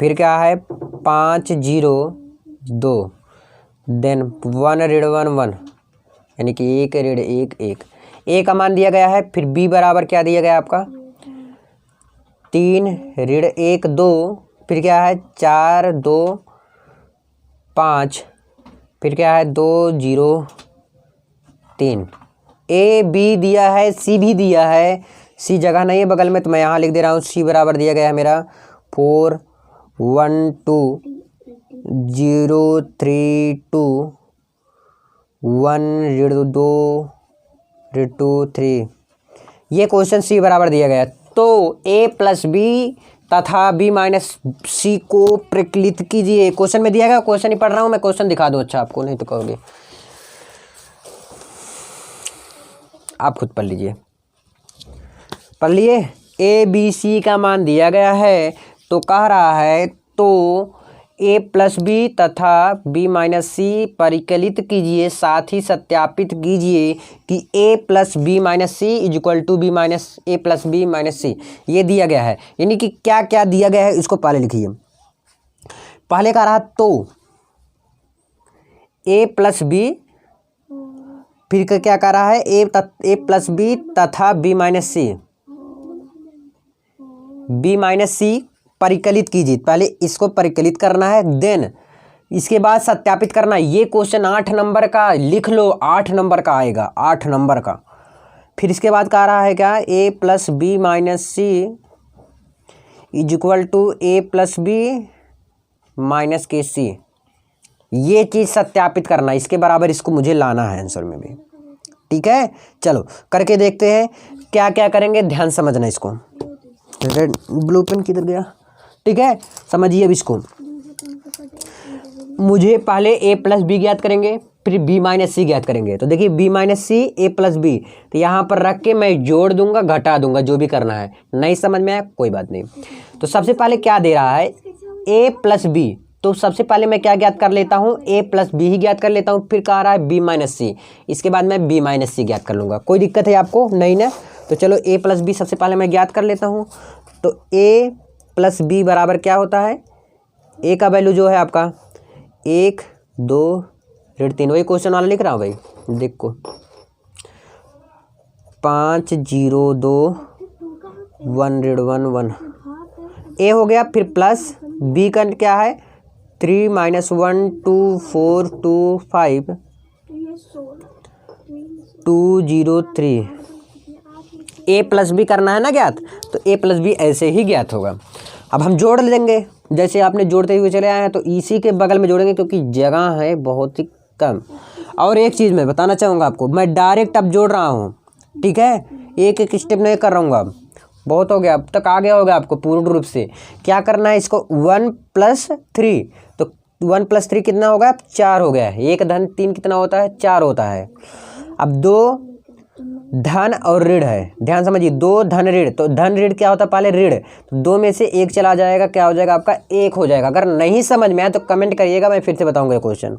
फिर क्या है 5 0 2, देन 1 ऋण 1 1, यानी कि 1 ऋण 1 1, a का मान दिया गया है। फिर b बराबर क्या दिया गया आपका, 3 ऋण 1 2, फिर क्या है 4 2 5, फिर क्या है 2 0 3। ए बी दिया है, सी भी दिया है, सी जगह नहीं है बगल में, तो मैं यहाँ लिख दे रहा हूँ, सी बराबर दिया गया है मेरा 4 1 2 0 3 2 1 ऋण 2 ऋण 2 3। ये क्वेश्चन सी बराबर दिया गया, तो a प्लस बी तथा b माइनस सी को प्रकलित कीजिए। क्वेश्चन में दिया गया, क्वेश्चन ही पढ़ रहा हूँ मैं, क्वेश्चन दिखा दूँ अच्छा आपको, नहीं तो कहोगे, आप खुद पढ़ लीजिए, पढ़ लिए। ए बी सी का मान दिया गया है, तो कह रहा है तो ए प्लस बी तथा बी माइनस सी परिकलित कीजिए, साथ ही सत्यापित कीजिए कि a plus B minus C is equal to b minus a plus B minus c. ये दिया गया है, यानी कि क्या क्या दिया गया है इसको पहले लिखिए। पहले का रहा तो ए प्लस बी, फिर क्या कह रहा है ए प्लस बी तथा बी माइनस सी परिकलित कीजिए। पहले इसको परिकलित करना है, देन इसके बाद सत्यापित करना है। ये क्वेश्चन 8 नंबर का लिख लो, 8 नंबर का आएगा, 8 नंबर का। फिर इसके बाद कह रहा है क्या, A plus B minus C is equal to A plus B minus के सी। ये चीज़ सत्यापित करना, इसके बराबर इसको मुझे लाना है आंसर में भी। ठीक है, चलो करके देखते हैं क्या क्या करेंगे, ध्यान समझना इसको। रेड ब्लू पेन किधर गया? ठीक है, समझिए अब इसको। मुझे पहले ए प्लस बी ज्ञात करेंगे, फिर बी माइनस सी ज्ञात करेंगे। तो देखिए बी माइनस सी ए प्लस बी, तो यहाँ पर रख के मैं जोड़ दूंगा घटा दूंगा, जो भी करना है। नहीं समझ में आया कोई बात नहीं। तो सबसे पहले क्या दे रहा है, ए प्लस बी, तो सबसे पहले मैं क्या ज्ञात कर लेता हूँ, ए प्लस बी ही ज्ञात कर लेता हूँ। फिर कह रहा है बी माइनस सी, इसके बाद मैं बी माइनस सी ज्ञात कर लूँगा। कोई दिक्कत है आपको? नहीं ना। तो चलो ए प्लस बी सबसे पहले मैं ज्ञात कर लेता हूँ। तो ए प्लस बी बराबर क्या होता है, ए का वैल्यू जो है आपका 1 2 3, वही क्वेश्चन वाला लिख रहा हूँ भाई, देखो 5 0 2 1 1 1 ए हो गया। फिर प्लस बी का क्या है, 3 -1 2 4 2 5 2 0 3। ए प्लस बी करना है ना ज्ञात, तो ए प्लस बी ऐसे ही ज्ञात होगा। अब हम जोड़ लेंगे, जैसे आपने जोड़ते हुए चले आए हैं, तो इसी के बगल में जोड़ेंगे क्योंकि जगह है बहुत ही कम। और एक चीज़ मैं बताना चाहूँगा आपको, मैं डायरेक्ट अब जोड़ रहा हूँ, ठीक है, एक एक स्टेप नहीं कर रहा हूँ। अब बहुत हो गया, अब तक आ गया होगा आपको पूर्ण रूप से। क्या करना है इसको, 1 + 3, तो 1 + 3 कितना होगा, 4 हो गया है। 1 धन 3 कितना होता है, 4 होता है। अब 2 धन और ऋण है, ध्यान समझिए, 2 धन ऋण, तो धन ऋण क्या होता है, पहले ऋण, तो 2 में से 1 चला जाएगा, क्या हो जाएगा आपका 1 हो जाएगा। अगर नहीं समझ में आया तो कमेंट करिएगा, मैं फिर से बताऊंगा क्वेश्चन,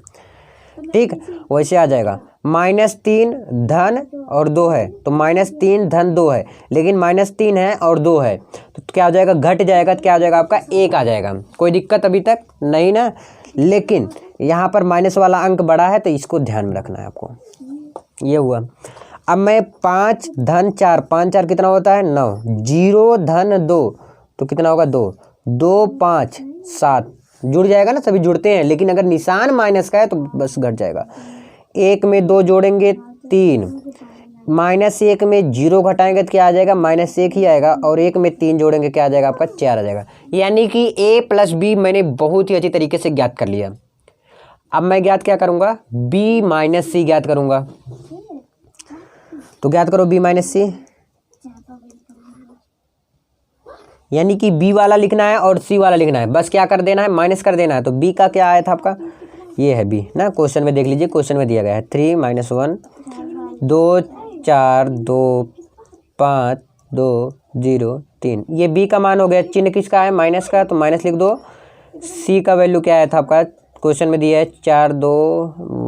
ठीक, वैसे आ जाएगा। -3 धन और 2 है, तो -3 धन 2 है, लेकिन -3 है और 2 है, तो क्या हो जाएगा, घट जाएगा, तो क्या हो जाएगा आपका 1 आ जाएगा। कोई दिक्कत अभी तक नहीं ना। लेकिन यहाँ पर माइनस वाला अंक बड़ा है, तो इसको ध्यान में रखना है आपको। ये हुआ। अब मैं 5 धन 4, 5 4 कितना होता है, 9, 0 धन 2, तो कितना होगा 2, 2 5 7, जुड़ जाएगा ना, सभी जुड़ते हैं, लेकिन अगर निशान माइनस का है तो बस घट जाएगा। 1 में 2 जोड़ेंगे 3, -1 में 0 घटाएंगे तो क्या आ जाएगा, -1 ही आएगा, और 1 में 3 जोड़ेंगे क्या आ जाएगा आपका 4 आ जाएगा। यानी कि ए प्लस बी मैंने बहुत ही अच्छी तरीके से ज्ञात कर लिया। अब मैं ज्ञात क्या करूँगा, बी माइनस सी ज्ञात करूँगा। तो ज्ञात करो बी माइनस सी, यानी कि बी वाला लिखना है और सी वाला लिखना है, बस क्या कर देना है, माइनस कर देना है। तो बी का क्या आया था आपका, ये है बी ना, क्वेश्चन में देख लीजिए, क्वेश्चन में दिया गया है 3 - 1 2 4 2 5 2 0 3, ये बी का मान हो गया। चिन्ह किसका है, माइनस का, तो माइनस लिख दो। सी का वैल्यू क्या आया था आपका, क्वेश्चन में दिया है 4 2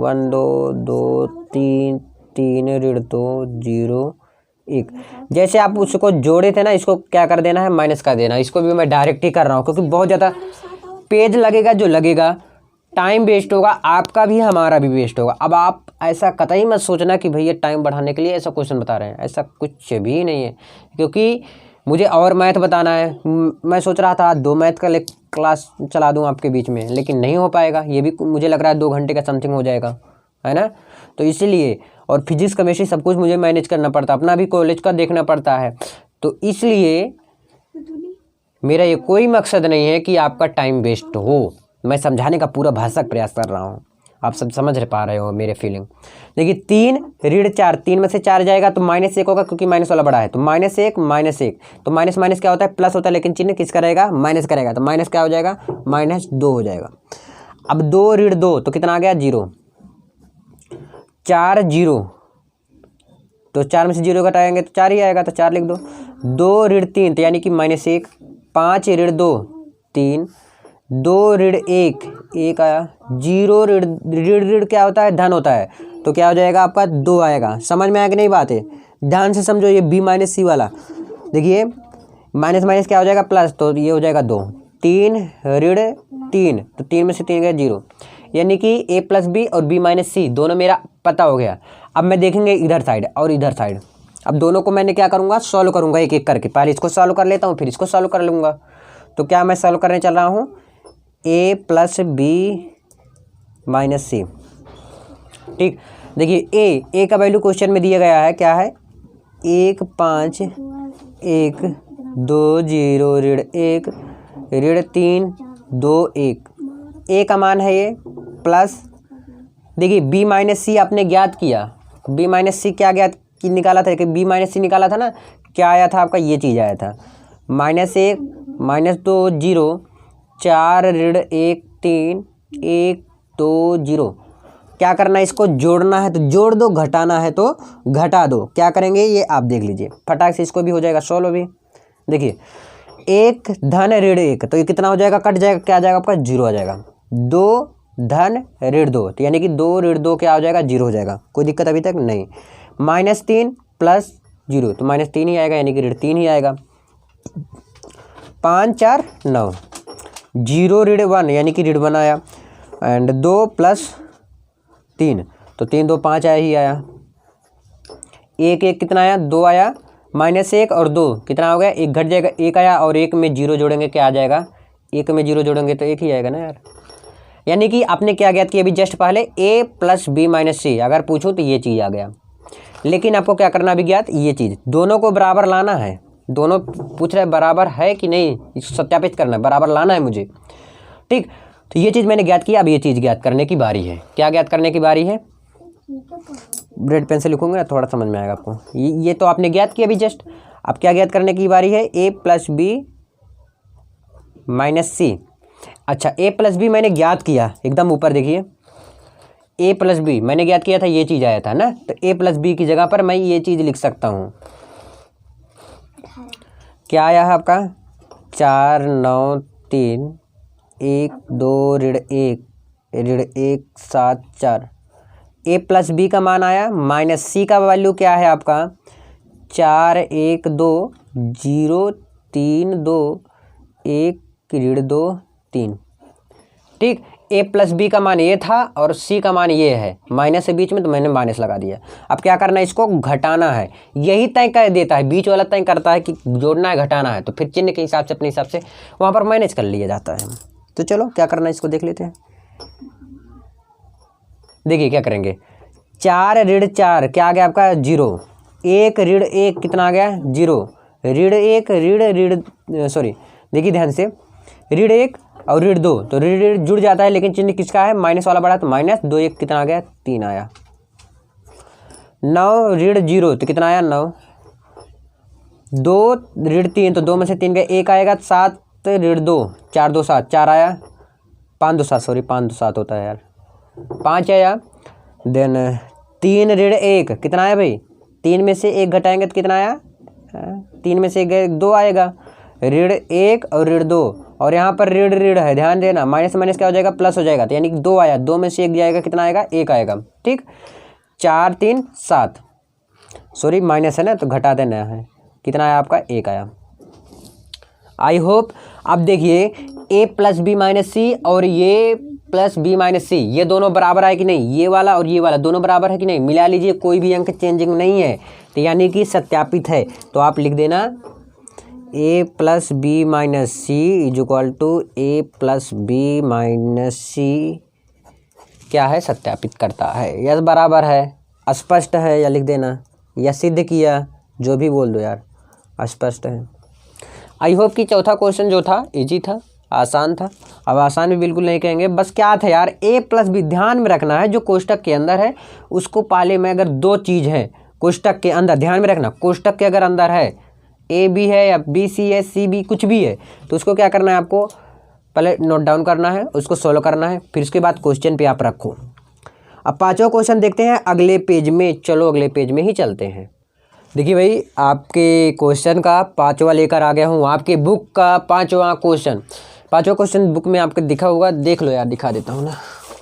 1 2 2 3 3 ऋण 2 0 1। जैसे आप उसको जोड़े थे ना, इसको क्या कर देना है, माइनस कर देना। इसको भी मैं डायरेक्ट ही कर रहा हूँ, क्योंकि बहुत ज़्यादा पेज लगेगा, जो लगेगा टाइम वेस्ट होगा, आपका भी हमारा भी वेस्ट होगा। अब आप ऐसा कतई मत सोचना कि भैया टाइम बढ़ाने के लिए ऐसा क्वेश्चन बता रहे हैं, ऐसा कुछ भी नहीं है, क्योंकि मुझे और मैथ बताना है। मैं सोच रहा था 2 मैथ का क्लास चला दूँ आपके बीच में, लेकिन नहीं हो पाएगा। ये भी मुझे लग रहा है 2 घंटे का समथिंग हो जाएगा, है ना। तो इसीलिए, और फिजिक्स केमिस्ट्री सब कुछ मुझे मैनेज करना पड़ता है, अपना भी कॉलेज का देखना पड़ता है। तो इसलिए मेरा ये कोई मकसद नहीं है कि आपका टाइम वेस्ट हो, मैं समझाने का पूरा भरसक प्रयास कर रहा हूँ, आप सब समझ पा रहे हो मेरे फीलिंग। देखिए 3 ऋण 4, 3 में से 4 जाएगा तो -1 होगा, क्योंकि माइनस वाला बड़ा है, तो -1 -1, तो माइनस माइनस क्या होता है, प्लस होता है, लेकिन चिन्ह किसका रहेगा, माइनस का रहेगा, तो माइनस क्या हो जाएगा, -2 हो जाएगा। अब 2 ऋण 2, तो कितना आ गया 0, 4 0, तो 4 में से 0 घटाएंगे तो 4 ही आएगा, तो 4 लिख दो। 2 ऋण 3, तो यानी कि -1, 5 ऋण 2 3, 2 ऋण 1, 1 आया। 0 ऋण ऋण ऋण क्या होता है, धन होता है, तो क्या हो जाएगा आपका 2 आएगा। समझ में आया कि नहीं बात है, ध्यान से समझो। ये बी माइनस सी वाला देखिए, माइनस माइनस क्या हो जाएगा प्लस, तो ये हो जाएगा 2। 3 ऋण 3, तो 3 में से 3 गया 0, यानी कि ए प्लस बी और बी माइनस सी दोनों मेरा पता हो गया। अब मैं देखेंगे इधर साइड और इधर साइड। अब दोनों को मैंने क्या करूँगा, सॉल्व करूँगा एक एक करके। पहले इसको सॉल्व कर लेता हूँ, फिर इसको सॉल्व कर लूँगा। तो क्या मैं सॉल्व करने चल रहा हूँ, ए प्लस बी माइनस सी। ठीक, देखिए ए का वैल्यू क्वेश्चन में दिया गया है, क्या है, 1 5 1 2 0 ऋण 1 ऋण 3 2 1। ए का मान है ये, प्लस देखिए बी माइनस सी आपने ज्ञात किया। बी माइनस सी क्या ज्ञात की निकाला था, कि बी माइनस सी निकाला था ना, क्या आया था आपका, ये चीज़ आया था, -1 -2 0 4 ऋण 1 3 1 2 0। क्या करना है, इसको जोड़ना है तो जोड़ दो, घटाना है तो घटा दो। क्या करेंगे ये आप देख लीजिए, फटाक से इसको भी हो जाएगा सॉल्व अभी। देखिए 1 धन ऋण 1, तो ये कितना हो जाएगा, कट जाएगा, क्या आ जाएगा आपका 0 आ जाएगा। 2 धन ऋण 2, तो यानी कि 2 ऋण 2 क्या हो जाएगा, 0 हो जाएगा। कोई दिक्कत अभी तक नहीं। -3 प्लस 0, तो -3 ही आएगा, यानी कि ऋण 3 ही आएगा। 5 4 9 0 ऋण 1, यानी कि ऋण 1 आया। एंड 2 प्लस 3, तो 3 2 5 आया ही आया। 1 1 कितना आया, 2 आया। -1 और 2 कितना हो गया, 1 घट जाएगा, 1 आया। और 1 में 0 जोड़ेंगे क्या आ जाएगा, 1 में 0 जोड़ेंगे तो 1 ही आएगा ना यार। यानी कि आपने क्या ज्ञात किया अभी जस्ट पहले, ए प्लस बी माइनस सी। अगर पूछूं तो ये चीज़ आ गया, लेकिन आपको क्या करना अभी ज्ञात, ये चीज़ दोनों को बराबर लाना है। दोनों पूछ रहे बराबर है कि नहीं, इसको सत्यापित करना है, बराबर लाना है मुझे। ठीक, तो ये चीज़ मैंने ज्ञात किया। अब ये चीज़ ज्ञात करने की बारी है। क्या ज्ञात करने की बारी है, रेड पेन से लिखूंगा ना, थोड़ा समझ में आएगा आपको। ये तो आपने ज्ञात किया अभी जस्ट। अब क्या ज्ञात करने की बारी है, ए प्लस बी माइनस सी। अच्छा, ए प्लस बी मैंने ज्ञात किया, एकदम ऊपर देखिए, ए प्लस बी मैंने ज्ञात किया था, ये चीज़ आया था ना, तो ए प्लस बी की जगह पर मैं ये चीज़ लिख सकता हूँ। क्या आया है आपका, 4 9 3 1 2 ऋण 1 ऋण 1 7 4। ए प्लस बी का मान आया, माइनस सी का वैल्यू क्या है आपका, 4 1 2 0 3 2 1 ऋण 2 3। ठीक, ए प्लस बी का मान ये था और सी का मान ये है, माइनस से बीच में, तो मैंने माइनस लगा दिया। अब क्या करना है, इसको घटाना है। यही तय कर देता है, बीच वाला तय करता है कि जोड़ना है घटाना है, तो फिर चिन्ह के हिसाब से अपने हिसाब से वहाँ पर मैनेज कर लिया जाता है। तो चलो क्या करना है, इसको देख लेते हैं। देखिए क्या करेंगे, 4 ऋण 4 क्या आ गया आपका, 0। 1 ऋण 1 कितना आ गया, 0। ऋण 1 ऋण सॉरी देखिए ध्यान से, ऋण 1 और ऋण 2, तो ऋण ऋण जुड़ जाता है, लेकिन चिन्ह किसका है, माइनस वाला बढ़ा, तो माइनस 2 1 कितना आ गया, 3 आया। 9 ऋण 0, तो कितना आया, 9। 2 ऋण 3, तो 2 में से 3 गए, 1 आएगा। 7 ऋण 2 4 2 7 4 आया। 5 2 7 सॉरी 5 2 7 होता है यार, 5 आया। देन 3 ऋण 1 कितना आया भाई, 3 में से 1 घटाएंगे तो कितना आया, 3 में से 1 गए 2 आएगा। ऋण 1 और ऋण 2, और यहाँ पर ऋण ऋण है, ध्यान देना, माइनस माइनस क्या हो जाएगा, प्लस हो जाएगा, तो यानी कि 2 आया। 2 में से 1 जाएगा, कितना आएगा, 1 आएगा। ठीक, 4 3 7 सॉरी माइनस है ना, तो घटा देना है, कितना आया आपका, 1 आया। आई होप अब देखिए, ए प्लस बी माइनस सी और ये प्लस बी माइनस सी, ये दोनों बराबर है कि नहीं, ये वाला और ये वाला दोनों बराबर है कि नहीं, मिला लीजिए, कोई भी अंक चेंजिंग नहीं है, तो यानी कि सत्यापित है। तो आप लिख देना a plus B minus C is equal to A plus B minus c क्या है, सत्यापित करता है, या बराबर है, स्पष्ट है, या लिख देना, या सिद्ध किया, जो भी बोल दो यार, स्पष्ट है। आई होप कि चौथा क्वेश्चन जो था इजी था, आसान था। अब आसान भी बिल्कुल नहीं कहेंगे, बस क्या था यार, ए प्लस बी ध्यान में रखना है, जो कोष्टक के अंदर है उसको पहले में, अगर 2 चीज़ है कोष्टक के अंदर, ध्यान में रखना, कोष्टक के अगर अंदर है ए बी है या बी सी है सी बी कुछ भी है, तो उसको क्या करना है, आपको पहले नोट डाउन करना है, उसको सोल्व करना है, फिर उसके बाद क्वेश्चन पे आप रखो। अब 5वां क्वेश्चन देखते हैं अगले पेज में। चलो अगले पेज में ही चलते हैं। देखिए भाई, आपके क्वेश्चन का 5वां लेकर आ गया हूँ, आपके बुक का 5वां क्वेश्चन। पाँचवा क्वेश्चन बुक में आपको दिखा होगा, देख लो यार, दिखा देता हूँ ना,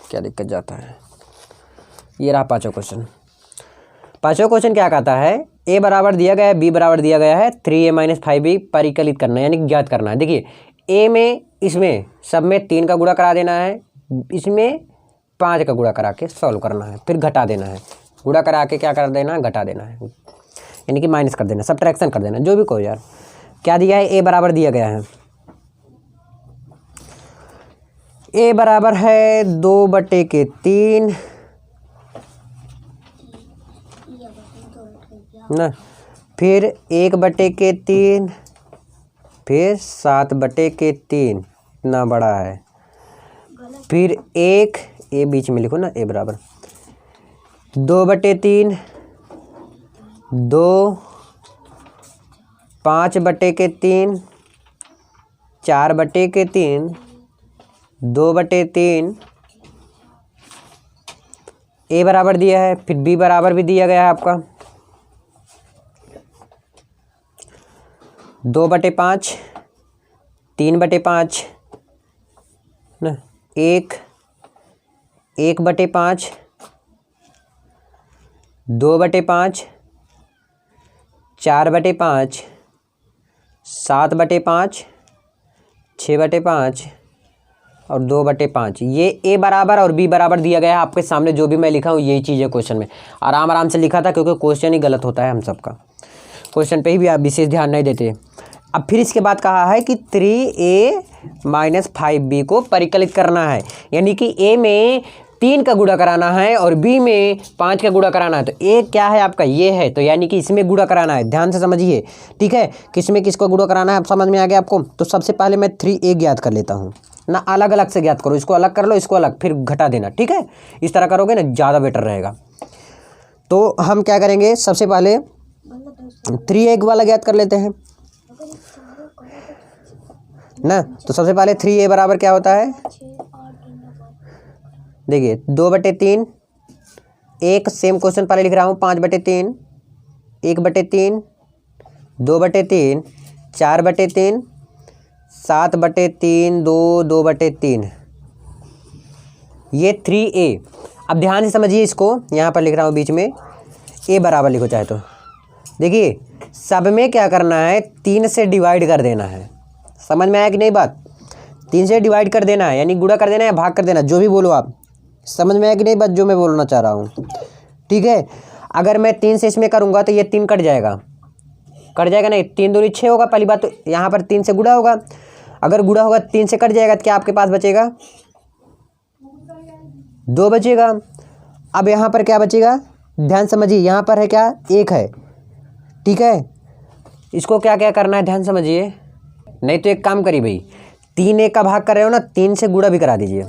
क्या दिक्कत जाता है। ये रहा पाँचवा क्वेश्चन। पाँचवा क्वेश्चन क्या कहता है, ए बराबर दिया गया है, बी बराबर दिया गया है, 3a माइनस 5b परिकलित करना है, यानी ज्ञात करना है। देखिए ए में इसमें सब में 3 का गुणा करा देना है, इसमें 5 का गुणा करा के सॉल्व करना है, फिर घटा देना है, गुणा करा के क्या कर देना है, घटा देना है, यानी कि माइनस कर देना, सब्ट्रैक्शन कर देना, जो भी कहो यार। क्या दिया है, ए बराबर दिया गया है, ए बराबर है 2/3 ना, फिर 1/3, फिर 7/3, इतना बड़ा है, फिर 1, ए बीच में लिखो ना, ए बराबर 2/3, 2, 5/3, 4/3, 2/3, ए बराबर दिया है, फिर बी बराबर भी दिया गया है आपका 2/5, 3/5 ना, 1/5, 2/5, 4/5, 7/5, 6/5 और 2/5। ये ए बराबर और बी बराबर दिया गया है आपके सामने, जो भी मैं लिखा हूँ यही चीज़ है क्वेश्चन में। आराम से लिखा था, क्योंकि क्वेश्चन ही गलत होता है हम सबका, क्वेश्चन पे ही भी आप विशेष ध्यान नहीं देते। अब फिर इसके बाद कहा है कि 3a माइनस 5b को परिकलित करना है, यानी कि ए में 3 का गुणा कराना है और बी में 5 का गुणा कराना है। तो ए क्या है आपका, ये है, तो यानी कि इसमें गुणा कराना है, ध्यान से समझिए, ठीक है। किसमें किसको गुणा कराना है, आप समझ में आ गया आपको। तो सबसे पहले मैं 3a ज्ञात कर लेता हूँ ना, अलग अलग से ज्ञात करो, इसको अलग कर लो, इसको अलग, फिर घटा देना, ठीक है। इस तरह करोगे ना ज़्यादा बेटर रहेगा। तो हम क्या करेंगे, सबसे पहले 3a वाला ज्ञात कर लेते हैं ना। तो सबसे पहले 3a बराबर क्या होता है, देखिए 2/3, एक सेम क्वेश्चन पहले लिख रहा हूँ, 5/3, 1/3, 2/3, 4/3, 7/3, 2/3, ये 3a। अब ध्यान से समझिए इसको, यहाँ पर लिख रहा हूँ बीच में, ए बराबर लिखो चाहे तो। देखिए सब में क्या करना है, 3 से डिवाइड कर देना है, समझ में आया कि नहीं बात। 3 से डिवाइड कर देना है, यानी गुणा कर देना है या भाग कर देना, जो भी बोलो आप, समझ में आया कि नहीं बात जो मैं बोलना चाह रहा हूँ, ठीक है। अगर मैं 3 से इसमें करूँगा तो ये 3 कट जाएगा नहीं, 3 दूनी 6 होगा, पहली बात तो यहाँ पर 3 से गुणा होगा, अगर गुणा होगा 3 से कट जाएगा तो क्या आपके पास बचेगा, 2 बचेगा। अब यहाँ पर क्या बचेगा, ध्यान समझिए, यहाँ पर है क्या, 1 है, ठीक है। इसको क्या क्या करना है, ध्यान समझिए, नहीं तो एक काम करिए भाई, 3a का भाग कर रहे हो ना, 3 से गुणा भी करा दीजिए,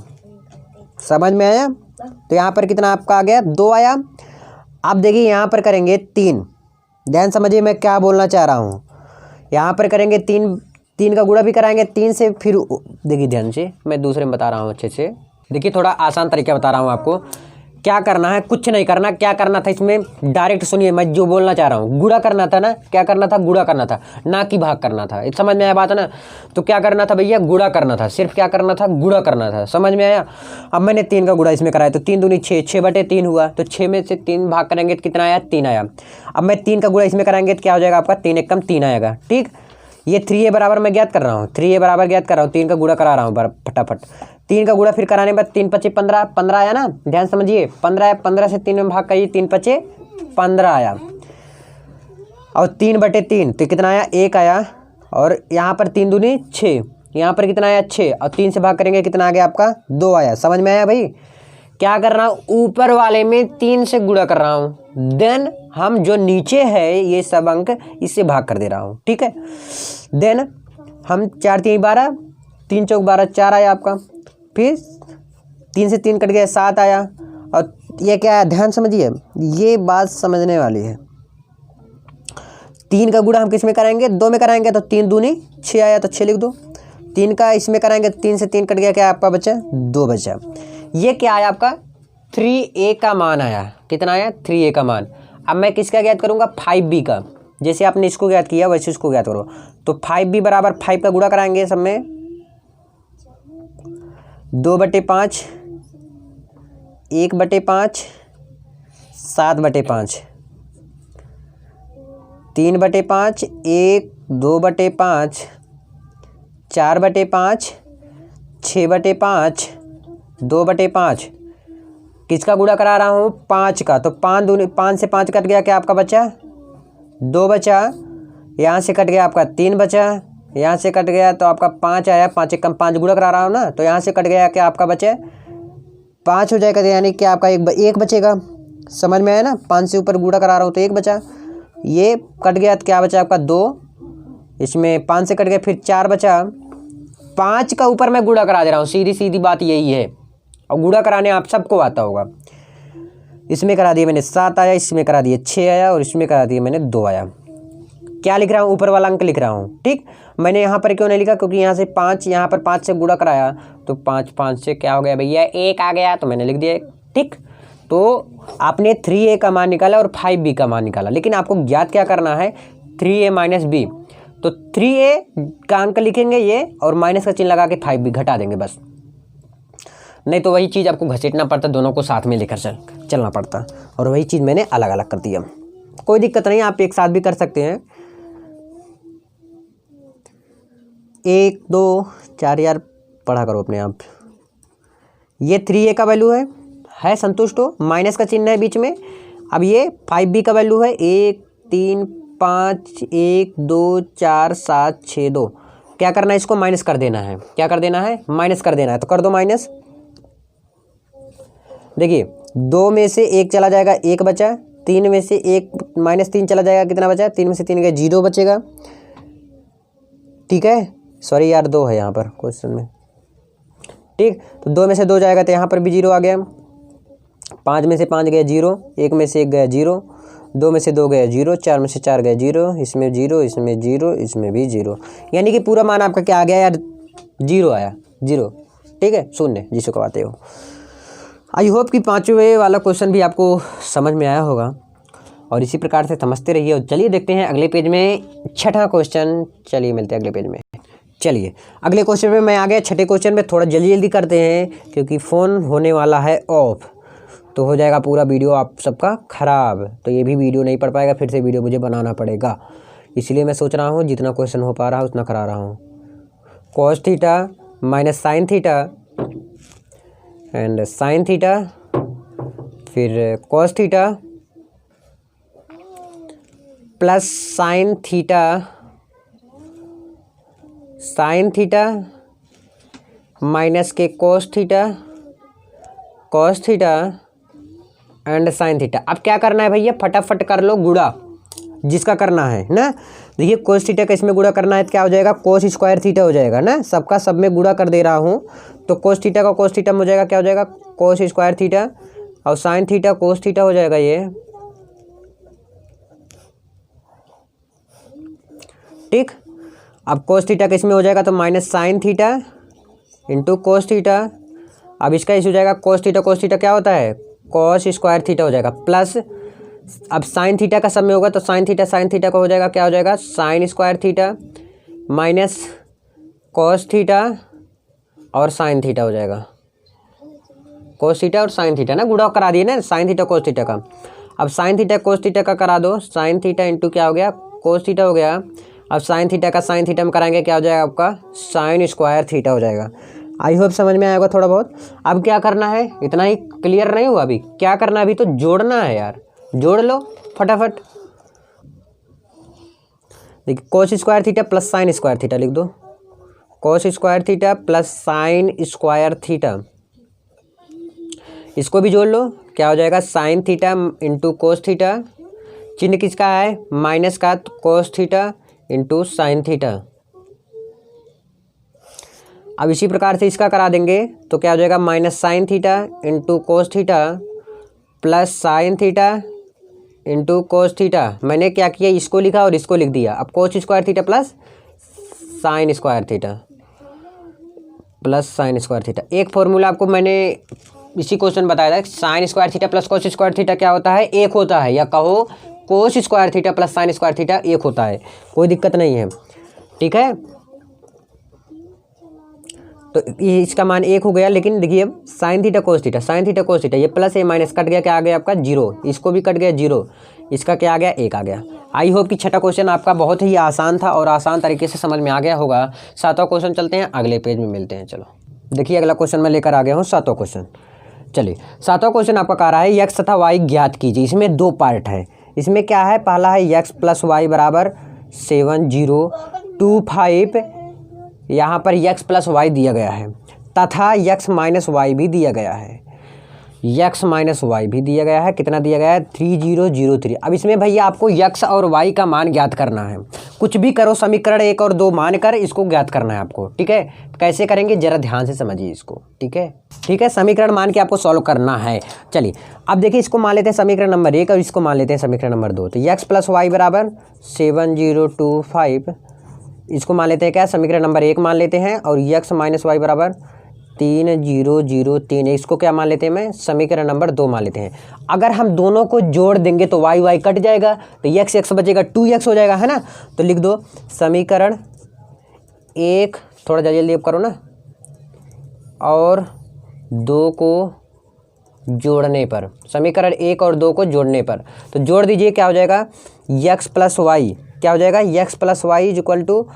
समझ में आया। तो यहाँ पर कितना आपका आ गया, 2 आया। अब देखिए यहाँ पर करेंगे 3, ध्यान समझिए मैं क्या बोलना चाह रहा हूँ। यहाँ पर करेंगे 3 का गुणा भी कराएंगे 3 से, फिर देखिए ध्यान से मैं दूसरे में बता रहा हूँ अच्छे से, देखिए थोड़ा आसान तरीका बता रहा हूँ आपको। क्या करना है, कुछ नहीं करना, क्या करना था इसमें, डायरेक्ट सुनिए मैं जो बोलना चाह रहा हूँ, गुणा करना था ना, क्या करना था, गुणा करना था, ना कि भाग करना था, समझ में आया बात है ना। तो क्या करना था भैया, गुणा करना था, सिर्फ क्या करना था, गुणा करना था, समझ में आया। अब मैंने 3 का गुणा इसमें कराया, तो 3 दूनी 6, 6/3 हुआ, तो 6 में से 3 भाग करेंगे तो कितना आया, 3 आया। अब मैं 3 का गुणा इसमें कराएंगे तो क्या हो जाएगा आपका, 3 एकम 3 आएगा, ठीक। ये 3a बराबर मैं ज्ञात कर रहा हूँ, 3a बराबर ज्ञात कर रहा हूँ, 3 का गुणा करा रहा हूँ फटाफट। 3 का गुणा फिर कराने के बाद 3 × 5 = 15, 15 आया ना, ध्यान समझिए, 15 आया, 15 से 3 में भाग करिए, 3 × 5 = 15 आया। और 3/3 तो कितना आया, 1 आया। और यहाँ पर 3 दूनी 6, यहाँ पर कितना आया, 6, और 3 से भाग करेंगे कितना आ गया आपका, 2 आया। समझ में आया भाई। क्या कर रहा हूँ, ऊपर वाले में 3 से गुणा कर रहा हूँ, देन हम जो नीचे है ये सब अंक इससे भाग कर दे रहा हूँ, ठीक है। देन हम 4 × 3 = 12, 3 × 4 = 12, 4 आया आपका। फिर 3 से 3 कट गया, 7 आया। और ये क्या है, ध्यान समझिए, ये बात समझने वाली है। 3 का गुणा हम किस में कराएंगे, 2 में कराएंगे, तो 3 दूनी 6 आया, तो 6 लिख दो। 3 का इसमें कराएंगे, 3 से 3 कट गया, क्या आपका बचा, 2 बचा। ये क्या आया आपका, 3a का मान आया, कितना आया, 3a का मान। अब मैं किसका ज्ञात करूँगा, 5b का, जैसे आपने इसको ज्ञात किया वैसे इसको ज्ञात करो। तो 5b बराबर 5 का गुणा कराएंगे सब में, 2/5, 1/5, 7/5, 3/5, 1, 2/5, 4/5, 6/5, 2/5। किसका गुणा करा रहा हूँ? 5 का। तो 5 से 5 कट गया, क्या आपका बचा? 2 बचा। यहाँ से कट गया आपका 3 बचा। यहाँ से कट गया तो आपका 5 आया। 5 एक कम 5 गुणा करा रहा हूँ ना, तो यहाँ से कट गया, क्या आपका बचे? 5 हो जाएगा, यानी कि आपका एक बचेगा। समझ में आया ना? 5 से ऊपर गुणा करा रहा हूँ तो 1 बचा। ये कट गया तो क्या बचा आपका? 2। इसमें 5 से कट गया, फिर 4 बचा। 5 का ऊपर मैं गुणा करा दे रहा हूँ, सीधी सीधी बात यही है। और गुणा कराने आप सबको आता होगा। इसमें करा दिया मैंने 7 आया, इसमें करा दिया 6 आया, और इसमें करा दिया मैंने 2 आया। क्या लिख रहा हूँ? ऊपर वाला अंक लिख रहा हूँ। ठीक, मैंने यहाँ पर क्यों नहीं लिखा? क्योंकि यहाँ से 5, यहाँ पर 5 से गुणा कराया तो 5 से क्या हो गया भैया? 1 आ गया, तो मैंने लिख दिया 1। ठीक, तो आपने 3a का मान निकाला और 5b का मान निकाला, लेकिन आपको ज्ञात क्या करना है? 3a minus b। तो 3a का अंक लिखेंगे ये, और माइनस का चिन्ह लगा के 5b घटा देंगे बस। नहीं तो वही चीज़ आपको घसीटना पड़ता, दोनों को साथ में लेकर चलना पड़ता, और वही चीज़ मैंने अलग अलग कर दिया। कोई दिक्कत नहीं, आप एक साथ भी कर सकते हैं। 1, 2, 4 यार पढ़ा करो अपने आप। ये 3a का वैल्यू है संतुष्ट हो, माइनस का चिन्ह है बीच में। अब ये 5b का वैल्यू है 1, 3, 5, 1, 2, 4, 7, 6, 2। क्या करना है? इसको माइनस कर देना है। क्या कर देना है? माइनस कर देना है। तो कर दो माइनस। देखिए 2 में से 1 चला जाएगा, 1 बचा। 3 में से 1 माइनस 3 चला जाएगा, कितना बचा? 3 में से 3 गया, 0 बचेगा। ठीक है, सॉरी यार 2 है यहाँ पर क्वेश्चन में। ठीक, तो 2 में से 2 जाएगा तो यहाँ पर भी 0 आ गया। 5 में से 5 गया 0, 1 में से 1 गया 0, 2 में से 2 गया 0, 4 में से 4 गया 0, इसमें 0, इसमें 0, इसमें भी 0, यानी कि पूरा मान आपका क्या आ गया यार? 0 आया, 0। ठीक है, शून्य जिसको कहते हो। आई होप कि 5वें वाला क्वेश्चन भी आपको समझ में आया होगा, और इसी प्रकार से समझते रहिए। और चलिए देखते हैं अगले पेज में 6वां क्वेश्चन। चलिए मिलते हैं अगले पेज में। चलिए अगले क्वेश्चन में मैं आ गया। 6ठे क्वेश्चन में थोड़ा जल्दी जल्दी करते हैं, क्योंकि फ़ोन होने वाला है ऑफ, तो हो जाएगा पूरा वीडियो आप सबका ख़राब। तो ये भी वीडियो नहीं पढ़ पाएगा, फिर से वीडियो मुझे बनाना पड़ेगा। इसलिए मैं सोच रहा हूँ जितना क्वेश्चन हो पा रहा है उतना करा रहा हूँ। Cos theta minus sine theta and sine theta, फिर cos theta plus sine theta, sine theta minus के cos theta, cos theta and sine theta. अब क्या करना है भैया? फटाफट कर लो गुणा, जिसका करना है ना। देखिए कोस थीटा का इसमें गुणा करना है तो क्या हो जाएगा? कोस स्क्वायर थीटा हो जाएगा ना। सबका सब में गुणा कर दे रहा हूँ, तो कोस थीटा का कोस थीटा में हो जाएगा, क्या हो जाएगा? कोस स्क्वायर थीटा, और साइन थीटा कोस थीटा हो जाएगा ये। ठीक, अब कोस थीटा का इसमें हो जाएगा तो minus sine theta into cos theta. अब इसका इस हो जाएगा कोस थीटा क्या होता है? कोस स्क्वायर थीटा हो जाएगा, प्लस अब साइन थीटा का सब में होगा तो साइन थीटा का हो जाएगा, क्या हो जाएगा? Sine square theta minus cos theta और साइन थीटा हो जाएगा। कोस थीटा और साइन थीटा ना गुणा करा दिए ना, साइन थीटा कोस थीटा का। अब साइन थीटा कोस थीटा का करा दो, साइन थीटा इंटू क्या हो गया? कोस थीटा हो गया। अब साइन थीटा का साइन थीटा में कराएंगे, क्या हो जाएगा आपका? साइन स्क्वायर थीटा हो जाएगा। आई होप समझ में आएगा थोड़ा बहुत। अब क्या करना है? इतना ही क्लियर नहीं हुआ? अभी क्या करना है? अभी तो जोड़ना है यार, जोड़ लो फटाफट। देखिए cos square theta plus sine square theta लिख दो। Cos square theta plus sine square theta, इसको भी जोड़ लो, क्या हो जाएगा? Sine theta into cos theta, चिन्ह किसका है? माइनस का, तो cos theta into sine theta. अब इसी प्रकार से इसका करा देंगे तो क्या हो जाएगा? Minus sine theta into cos theta plus sine theta into cos theta. मैंने क्या किया? इसको लिखा और इसको लिख दिया। अब cos square theta plus sine square theta plus sine square theta. एक फॉर्मूला आपको मैंने इसी क्वेश्चन बताया था, sine square theta plus cos square theta क्या होता है? एक होता है, या कहो cos square theta plus sine square theta एक होता है। कोई दिक्कत नहीं है, ठीक है। तो ये इसका मान 1 हो गया। लेकिन देखिए अब sine theta cos theta, sine theta cos theta, ये प्लस ये माइनस कट गया, क्या आ गया आपका 0, इसको भी कट गया 0, इसका क्या आ गया 1 आ गया। आई होप कि छठा क्वेश्चन आपका बहुत ही आसान था और आसान तरीके से समझ में आ गया होगा। सातवां क्वेश्चन चलते हैं, अगले पेज में मिलते हैं। चलो देखिए अगला क्वेश्चन मैं लेकर आ गया हूँ, सातवां क्वेश्चन। चलिए सातवां क्वेश्चन आपका कह रहा है यक्स तथा वाई ज्ञात कीजिए। इसमें 2 पार्ट है। इसमें क्या है, पहला है यक्स प्लस वाई बराबर 7025, यहाँ पर यक्स प्लस वाई दिया गया है, तथा यक्स माइनस वाई भी दिया गया है, यक्स माइनस वाई भी दिया गया है। कितना दिया गया है 3003। अब इसमें भैया आपको यक्स और वाई का मान ज्ञात करना है। कुछ भी करो, समीकरण 1 और 2 मान कर इसको ज्ञात करना है आपको, ठीक है। कैसे करेंगे जरा ध्यान से समझिए इसको, ठीक है, ठीक है। समीकरण मान के आपको सॉल्व करना है। चलिए अब देखिए इसको मान लेते हैं समीकरण नंबर 1 और इसको मान लेते हैं समीकरण नंबर 2। तो यक्स प्लस वाई बराबर 7025, इसको मान लेते हैं क्या, समीकरण नंबर 1 मान लेते हैं, और यक्स माइनस वाई बराबर 3003, इसको क्या मान लेते हैं, मैं समीकरण नंबर 2 मान लेते हैं। अगर हम दोनों को जोड़ देंगे तो वाई वाई कट जाएगा, तो यक्स यक्स बचेगा, 2x हो जाएगा, है ना। तो लिख दो समीकरण 1, थोड़ा जल्दी अब करो ना, और 2 को जोड़ने पर, समीकरण 1 और 2 को जोड़ने पर, तो जोड़ दीजिए, क्या हो जाएगा यक्स प्लस वाई, क्या हो जाएगा X plus Y is equal to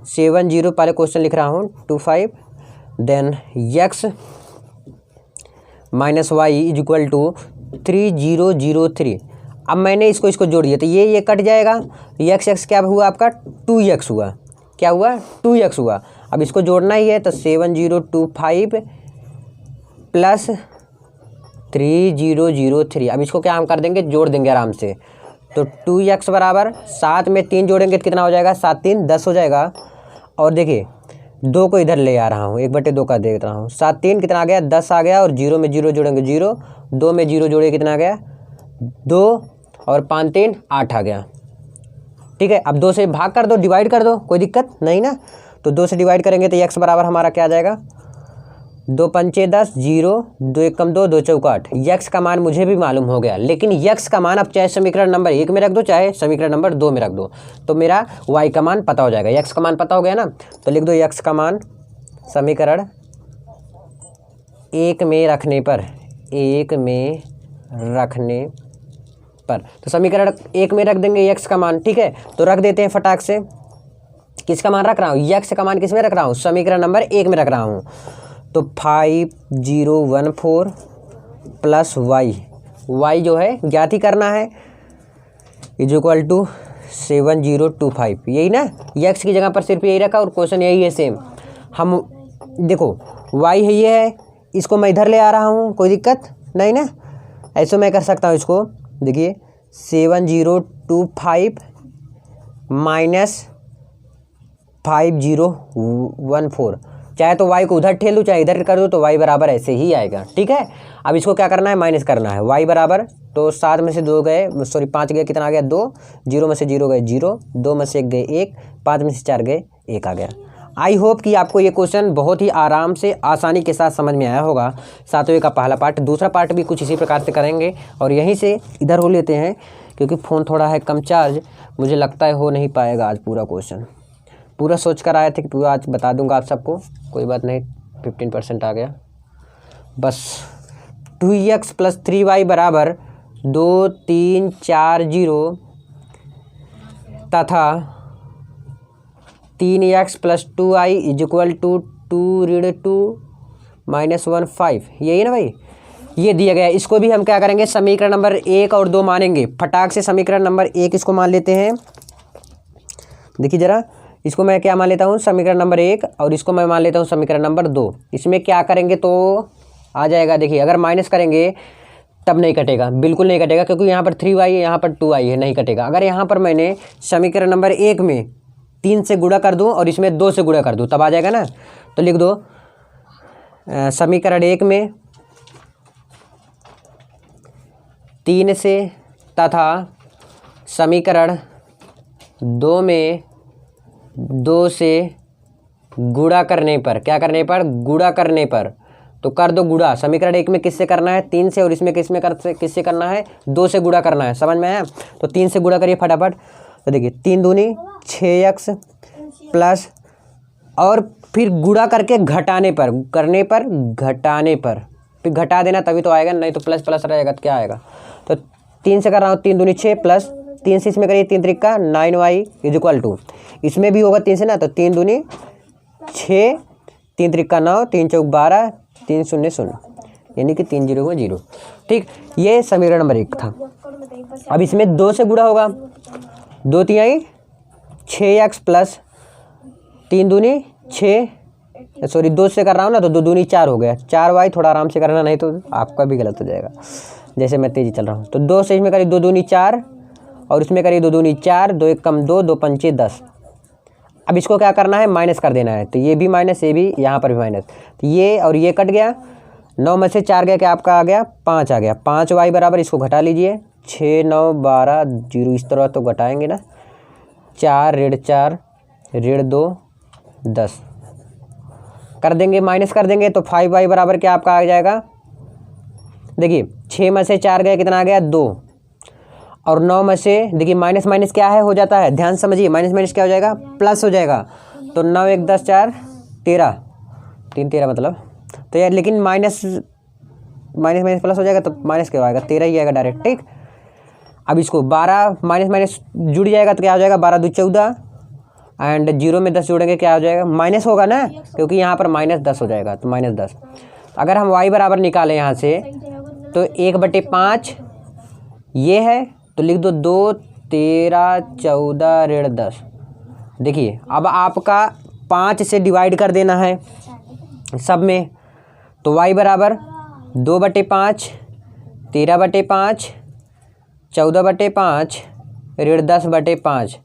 70, पहले क्वेश्चन लिख रहा हूँ 25, then X minus Y is equal to 3003। अब मैंने इसको जोड़ दिया तो ये कट जाएगा, यक्स यक्स क्या हुआ आपका 2x हुआ, क्या हुआ 2x हुआ। अब इसको जोड़ना ही है तो 7025 प्लस 3003। अब इसको क्या हम कर देंगे, जोड़ देंगे आराम से। तो 2x बराबर 7 में 3 जोड़ेंगे तो कितना हो जाएगा, 7 3 10 हो जाएगा। और देखिए 2 को इधर ले आ रहा हूँ, 1/2 का देख रहा हूँ, 7 3 कितना आ गया 10 आ गया, और 0 में 0 जोड़ेंगे 0, 2 में 0 जोड़े कितना आ गया 2, और 5 3 8 आ गया, ठीक है। अब 2 से भाग कर दो, डिवाइड कर दो, कोई दिक्कत नहीं ना। तो 2 से डिवाइड करेंगे तो x बराबर हमारा क्या आ जाएगा 2 पंचे 10, 0, 2 1 2, 2 चौका 8। यक्स का मान मुझे भी मालूम हो गया, लेकिन यक्स का मान अब चाहे समीकरण नंबर 1 में रख दो चाहे समीकरण नंबर 2 में रख दो, तो मेरा वाई का मान पता हो जाएगा। यक्स का मान पता हो गया ना, तो लिख दो यक्स का मान समीकरण 1 में रखने पर, 1 में रखने पर, तो समीकरण 1 में रख देंगे यक्स का मान, ठीक है। तो रख देते हैं फटाक से, किसका मान रख रहा हूँ, यक्स का मान किस में रख रहा हूँ, समीकरण नंबर 1 में रख रहा हूँ। तो 5014 प्लस वाई जो है ज्ञात ही करना है, इज इक्वल टू 7025, यही ना। यक्स की जगह पर सिर्फ यही रखा और क्वेश्चन यही है सेम। हम देखो वाई है ये है, इसको मैं इधर ले आ रहा हूँ, कोई दिक्कत नहीं ना, ऐसे मैं कर सकता हूँ इसको। देखिए 7025 माइनस 5014, चाहे तो y को उधर ठेल दूँ चाहे इधर कर दो, तो y बराबर ऐसे ही आएगा, ठीक है। अब इसको क्या करना है, माइनस करना है। y बराबर, तो 7 में से 2 गए, सॉरी 5 गए, कितना आ गया 2, 0 में से 0 गए 0, 2 में से 1 गए 1, 5 में से 4 गए 1 आ गया। आई होप कि आपको ये क्वेश्चन बहुत ही आराम से आसानी के साथ समझ में आया होगा। 7वें का पहला पार्ट, दूसरा पार्ट भी कुछ इसी प्रकार से करेंगे। और यहीं से इधर हो लेते हैं क्योंकि फ़ोन थोड़ा है कम चार्ज, मुझे लगता है हो नहीं पाएगा आज पूरा क्वेश्चन। पूरा सोच कर आए थे कि पूरा आज बता दूंगा आप सबको, कोई बात नहीं, 15% आ गया बस। 2x प्लस 3y बराबर 2340 तथा 3x plus 2i is equal to 2 minus 1 5, यही है ना भाई, ये दिया गया है। इसको भी हम क्या करेंगे, समीकरण नंबर 1 और 2 मानेंगे। फटाक से समीकरण नंबर 1 इसको मान लेते हैं। देखिए जरा, इसको मैं क्या मान लेता हूँ, समीकरण नंबर 1, और इसको मैं मान लेता हूँ समीकरण नंबर 2। इसमें क्या करेंगे तो आ जाएगा, देखिए अगर माइनस करेंगे तब नहीं कटेगा, बिल्कुल नहीं कटेगा, क्योंकि यहाँ पर 3y है, यहाँ पर 2i है, नहीं कटेगा। अगर यहाँ पर मैंने समीकरण नंबर 1 में 3 से गुणा कर दूँ और इसमें 2 से गुणा कर दूँ, तब आ जाएगा ना। तो लिख दो समीकरण 1 में 3 से तथा समीकरण 2 में 2 से गुणा करने पर, क्या करने पर, गुणा करने पर, तो कर दो गुणा। समीकरण 1 में किससे करना है, 3 से, और इसमें किससे करना है, 2 से गुणा करना है, समझ में आया। तो 3 से गुणा करिए फटाफट। तो देखिए 3 दूनी 6x प्लस और फिर गुणा करके घटाने पर घटाने पर फिर घटा देना तभी तो आएगा, नहीं तो प्लस प्लस रहेगा तो क्या आएगा। तो 3 से कर रहा हूँ, 3 दूनी 6 प्लस 3 से इसमें करिए 3 Trika 9y is equal to, इसमें भी होगा 3 से ना, तो 3 दूनी 6 3 त्रिका 9 3 चौक 12 3 शून्य 0, यानी कि 3 0 0। ठीक, ये समीकरण नंबर 1 था। अब इसमें 2 से गुणा होगा, 2 तिहाई 6x प्लस 3 दूनी 6, सॉरी 2 से कर रहा हूँ ना, तो 2 दूनी 4 हो गया, 4y, थोड़ा आराम से करना नहीं तो आपका भी गलत हो जाएगा, जैसे मैं तेजी चल रहा हूँ। तो 2 से इसमें करिए 2 दूनी 4 और इसमें करिए 2 दूनी 4, 2 1 कम 2, 2 पंचे 10। अब इसको क्या करना है, माइनस कर देना है, तो ये भी माइनस, ये भी, यहाँ पर भी माइनस, तो ये और ये कट गया, 9 में से 4 गया, क्या आपका आ गया 5 आ गया, 5y बराबर, इसको घटा लीजिए 6 9 12 0, इस तरह तो घटाएंगे ना, 4 ऋण 4 ऋण 2 10 कर देंगे, माइनस कर देंगे तो 5y बराबर क्या आपका आ जाएगा, देखिए 6 में से 4 गया, कितना आ गया 2, और 9 में से देखिए माइनस माइनस क्या है, हो जाता है, ध्यान समझिए, माइनस माइनस क्या हो जाएगा, प्लस हो जाएगा। तो 9 1 10 4 13 3 13 मतलब, तो यार लेकिन माइनस माइनस प्लस हो जाएगा तो माइनस क्या आएगा, 13 ही आएगा डायरेक्ट। ठीक, अब इसको 12 माइनस माइनस जुड़ जाएगा तो क्या हो जाएगा, 12 2 14 एंड 0 में 10 जोड़ेंगे क्या हो जाएगा, माइनस होगा ना, क्योंकि यहाँ पर -10 हो जाएगा, तो -10। अगर हम y बराबर निकालें यहाँ से तो 1/5 ये है, तो लिख दो 2 13 14 ऋण 10। देखिए अब आपका 5 से डिवाइड कर देना है सब में, तो y बराबर 2/5 13/5 14/5 ऋण 10/5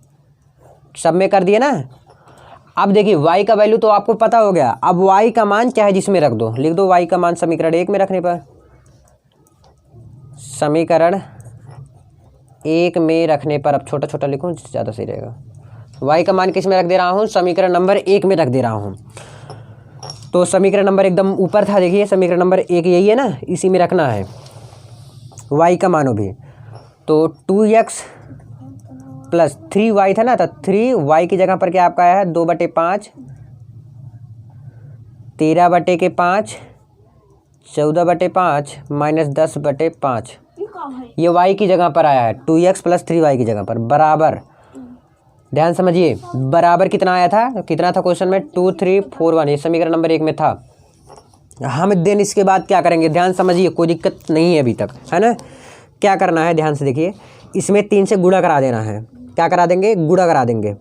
सब में कर दिए ना। अब देखिए y का वैल्यू तो आपको पता हो गया, अब y का मान चाहे जिसमें रख दो, लिख दो y का मान समीकरण 1 में रखने पर, समीकरण 1 में रखने पर, अब छोटा छोटा लिखूं ज़्यादा सही रहेगा, y का मान किस में रख दे रहा हूँ, समीकरण नंबर 1 में रख दे रहा हूँ। तो समीकरण नंबर एकदम ऊपर था, देखिए समीकरण नंबर 1 यही है ना, इसी में रखना है y का मानो भी। तो 2x प्लस 3y था ना, तो 3y की जगह पर क्या आपका आया है 2/5 13/5 14/5 -10/5, ये y की जगह पर आया है, 2x प्लस 3y की जगह पर बराबर, ध्यान समझिए, बराबर कितना आया था, कितना था क्वेश्चन में 2 3 4 1, ये समीकरण नंबर 1 में था। हम देन इसके बाद क्या करेंगे, ध्यान समझिए, कोई दिक्कत नहीं है अभी तक, है ना। क्या करना है ध्यान से देखिए, इसमें 3 से गुणा करा देना है, क्या करा देंगे, गुणा करा देंगे,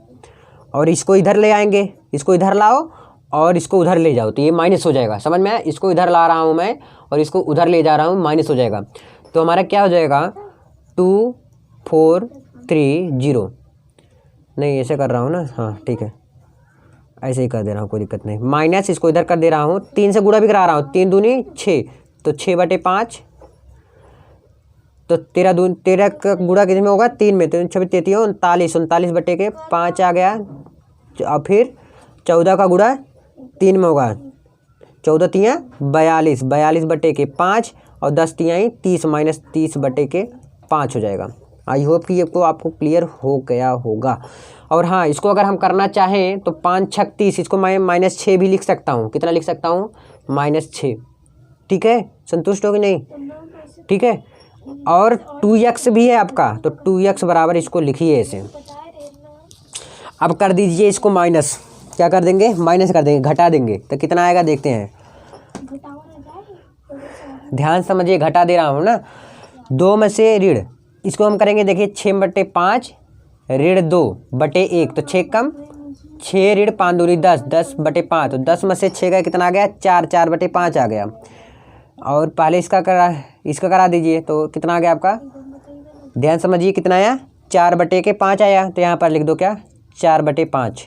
और इसको इधर ले आएंगे, इसको इधर लाओ और इसको उधर ले जाओ, तो ये माइनस हो जाएगा, समझ में आया, इसको इधर ला रहा हूँ मैं और इसको उधर ले जा रहा हूँ, माइनस हो जाएगा, तो हमारा क्या हो जाएगा 2 4 3 0, नहीं ऐसे कर रहा हूँ ना, हाँ ठीक है, ऐसे ही कर दे रहा हूँ, कोई दिक्कत नहीं, माइनस इसको इधर कर दे रहा हूँ, 3 से गुणा भी करा रहा हूँ, 3 दूनी 6, तो 6/5, तो 13 का गुणा किस में होगा, 3 में, तो 6 33 39 39/5 आ गया, और फिर 14 का गुणा 3 में होगा, 14 तियाँ 42 42/5 और 10 तियाँ 30 -30/5 हो जाएगा। आई होप कि ये को आपको क्लियर हो गया होगा। और हाँ, इसको अगर हम करना चाहें तो 5 6 30, इसको मैं -6 भी लिख सकता हूँ, कितना लिख सकता हूँ -6, ठीक है, संतुष्ट हो कि नहीं, ठीक है। और 2x भी है आपका, तो 2x बराबर इसको लिखिए ऐसे। अब कर दीजिए इसको माइनस, क्या कर देंगे, माइनस कर देंगे, घटा देंगे, तो कितना आएगा देखते हैं, ध्यान समझिए, घटा दे रहा हूँ ना, 2 में से ऋण, इसको हम करेंगे देखिए 6/5 ऋण 2/1, तो 6 कम 6 ऋण 5 दूरी 10 10/5, तो 10 में से 6 का कितना आ गया 4 4/5 आ गया, और पहले इसका करा दीजिए, तो कितना आ गया आपका, ध्यान समझिए कितना आया 4/5 आया, तो यहाँ पर लिख दो क्या 4/5।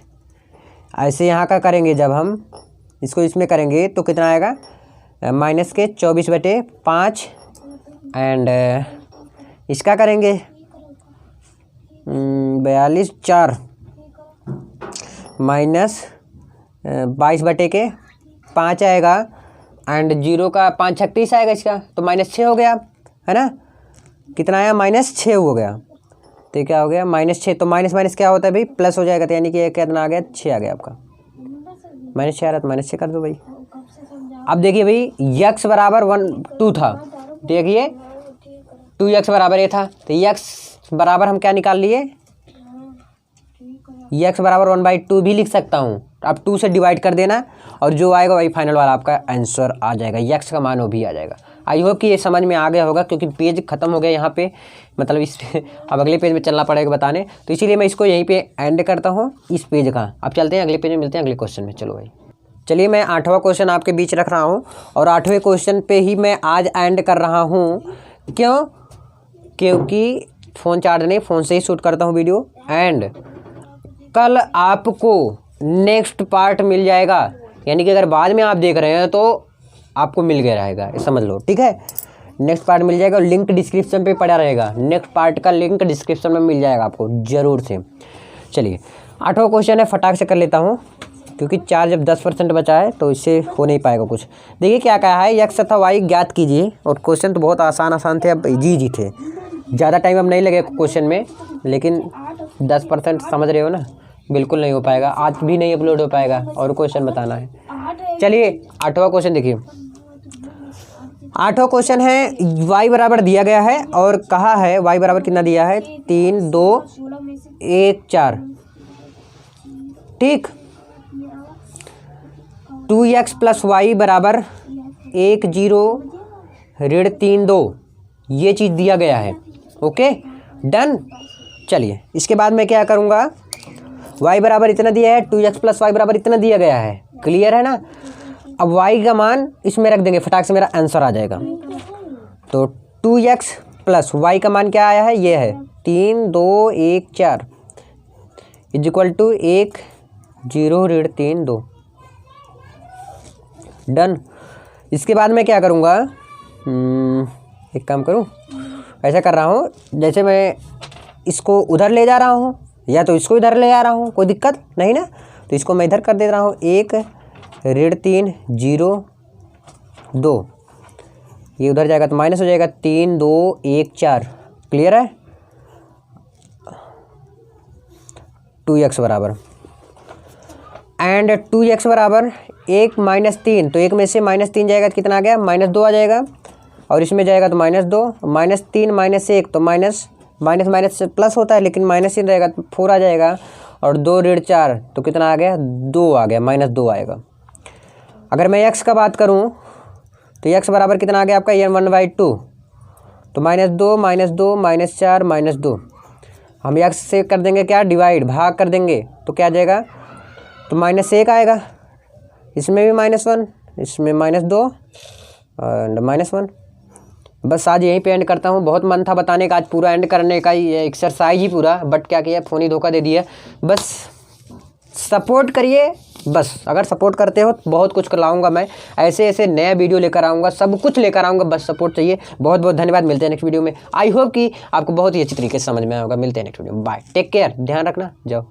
ऐसे यहाँ का करेंगे, जब हम इसको इसमें करेंगे तो कितना आएगा माइनस के 24/5, एंड इसका करेंगे 42 4 माइनस 22/5 आएगा, एंड 0 का 5 36 आएगा इसका, तो -6 हो गया, है ना, कितना आया -6 हो गया, तो क्या हो गया -6, तो माइनस माइनस क्या होता है भाई, प्लस हो जाएगा, तो यानी कि कितना आ गया 6 आ गया आपका, माइनस 6 आ रहा तो माइनस 6 कर दो भाई। अब देखिए भाई यक्स बराबर 2 था, देखिए 2x बराबर ये था, तो यक्स बराबर हम क्या निकाल लिए, यक्स बराबर 1/2 भी लिख सकता हूँ। अब 2 से डिवाइड कर देना और जो आएगा वही फाइनल वाला आपका आंसर आ जाएगा, यक्स का मान वो भी आ जाएगा। आई होप कि ये समझ में आ गया होगा, क्योंकि पेज खत्म हो गया यहाँ पे, मतलब इस अब अगले पेज में चलना पड़ेगा बताने, तो इसीलिए मैं इसको यहीं पे एंड करता हूँ इस पेज का। अब चलते हैं अगले पेज में, मिलते हैं अगले क्वेश्चन में। चलो भाई, चलिए मैं 8वां क्वेश्चन आपके बीच रख रहा हूँ और 8वें क्वेश्चन पे ही मैं आज एंड कर रहा हूँ। क्यों? क्योंकि फ़ोन चार्ज नहीं, फ़ोन से ही शूट करता हूँ वीडियो। एंड कल आपको नेक्स्ट पार्ट मिल जाएगा, यानी कि अगर बाद में आप देख रहे हैं तो आपको मिल गया रहेगा, समझ लो, ठीक है। नेक्स्ट पार्ट मिल जाएगा, लिंक डिस्क्रिप्शन पे पड़ा रहेगा, नेक्स्ट पार्ट का लिंक डिस्क्रिप्शन में मिल जाएगा आपको ज़रूर से। चलिए 8वां क्वेश्चन है, फटाक से कर लेता हूँ क्योंकि चार्ज अब 10% बचा है तो इससे हो नहीं पाएगा कुछ। देखिए क्या कहा है, यक्स तथा वाई ज्ञात कीजिए। और क्वेश्चन तो बहुत आसान थे, अब इजी थे, ज़्यादा टाइम अब नहीं लगेगा क्वेश्चन में, लेकिन 10% समझ रहे हो ना, बिल्कुल नहीं हो पाएगा, आज भी नहीं अपलोड हो पाएगा और क्वेश्चन बताना है। चलिए 8वां क्वेश्चन देखिए, 8वां क्वेश्चन है, y बराबर दिया गया है और कहा है y बराबर कितना दिया है, 3 2 1 4, ठीक। 2x प्लस वाई बराबर 1 0 ऋण 3 2, ये चीज़ दिया गया है। Okay done. चलिए इसके बाद मैं क्या करूँगा, y बराबर इतना दिया है, 2x प्लस वाई बराबर इतना दिया गया है, क्लियर है ना। अब y का मान इसमें रख देंगे, फटाक से मेरा आंसर आ जाएगा। तो 2x प्लस वाई का मान क्या आया है, ये है 3 2 1 4 इज इक्वल टू 1 0 ऋण 3 2, डन। इसके बाद मैं क्या करूँगा, एक काम करूँ, ऐसा कर रहा हूँ, जैसे मैं इसको उधर ले जा रहा हूँ या तो इसको इधर ले जा रहा हूँ, कोई दिक्कत नहीं ना, तो इसको मैं इधर कर दे रहा हूँ, 1 ऋण 3 0 2, ये उधर जाएगा तो माइनस हो जाएगा, 3 2 1 4, क्लियर है। 2x बराबर एंड 2x बराबर 1 माइनस 3, तो 1 में से -3 जाएगा तो कितना आ गया, -2 आ जाएगा, और इसमें जाएगा तो -2, -3 -1 तो माइनस से प्लस होता है, लेकिन माइनस ही रहेगा तो 4 आ जाएगा, और 2 ऋण 4 तो कितना आ गया, 2 आ गया, -2 आएगा। अगर मैं x का बात करूं तो x बराबर कितना आ गया आपका, ये 1/2, तो -2 -2 -4 -2, हम x से कर देंगे क्या, डिवाइड, भाग कर देंगे, तो क्या आ जाएगा, तो -1 आएगा, इसमें भी -1, इसमें -2 एंड -1। बस आज यहीं पे एंड करता हूँ, बहुत मन था बताने का, आज पूरा एंड करने का ही एक्सरसाइज ही पूरा, बट क्या किया, फ़ोन ही धोखा दे दिया। बस सपोर्ट करिए, बस अगर सपोर्ट करते हो तो बहुत कुछ लाऊंगा मैं, ऐसे नया वीडियो लेकर आऊँगा, सब कुछ लेकर आऊँगा, बस सपोर्ट चाहिए। बहुत बहुत धन्यवाद, मिलते हैं नेक्स्ट वीडियो में। आई होप कि आपको बहुत ही अच्छी तरीके से समझ में आएगा। मिलते हैं नेक्स्ट वीडियो में, बाय, टेक केयर, ध्यान रखना, जाओ।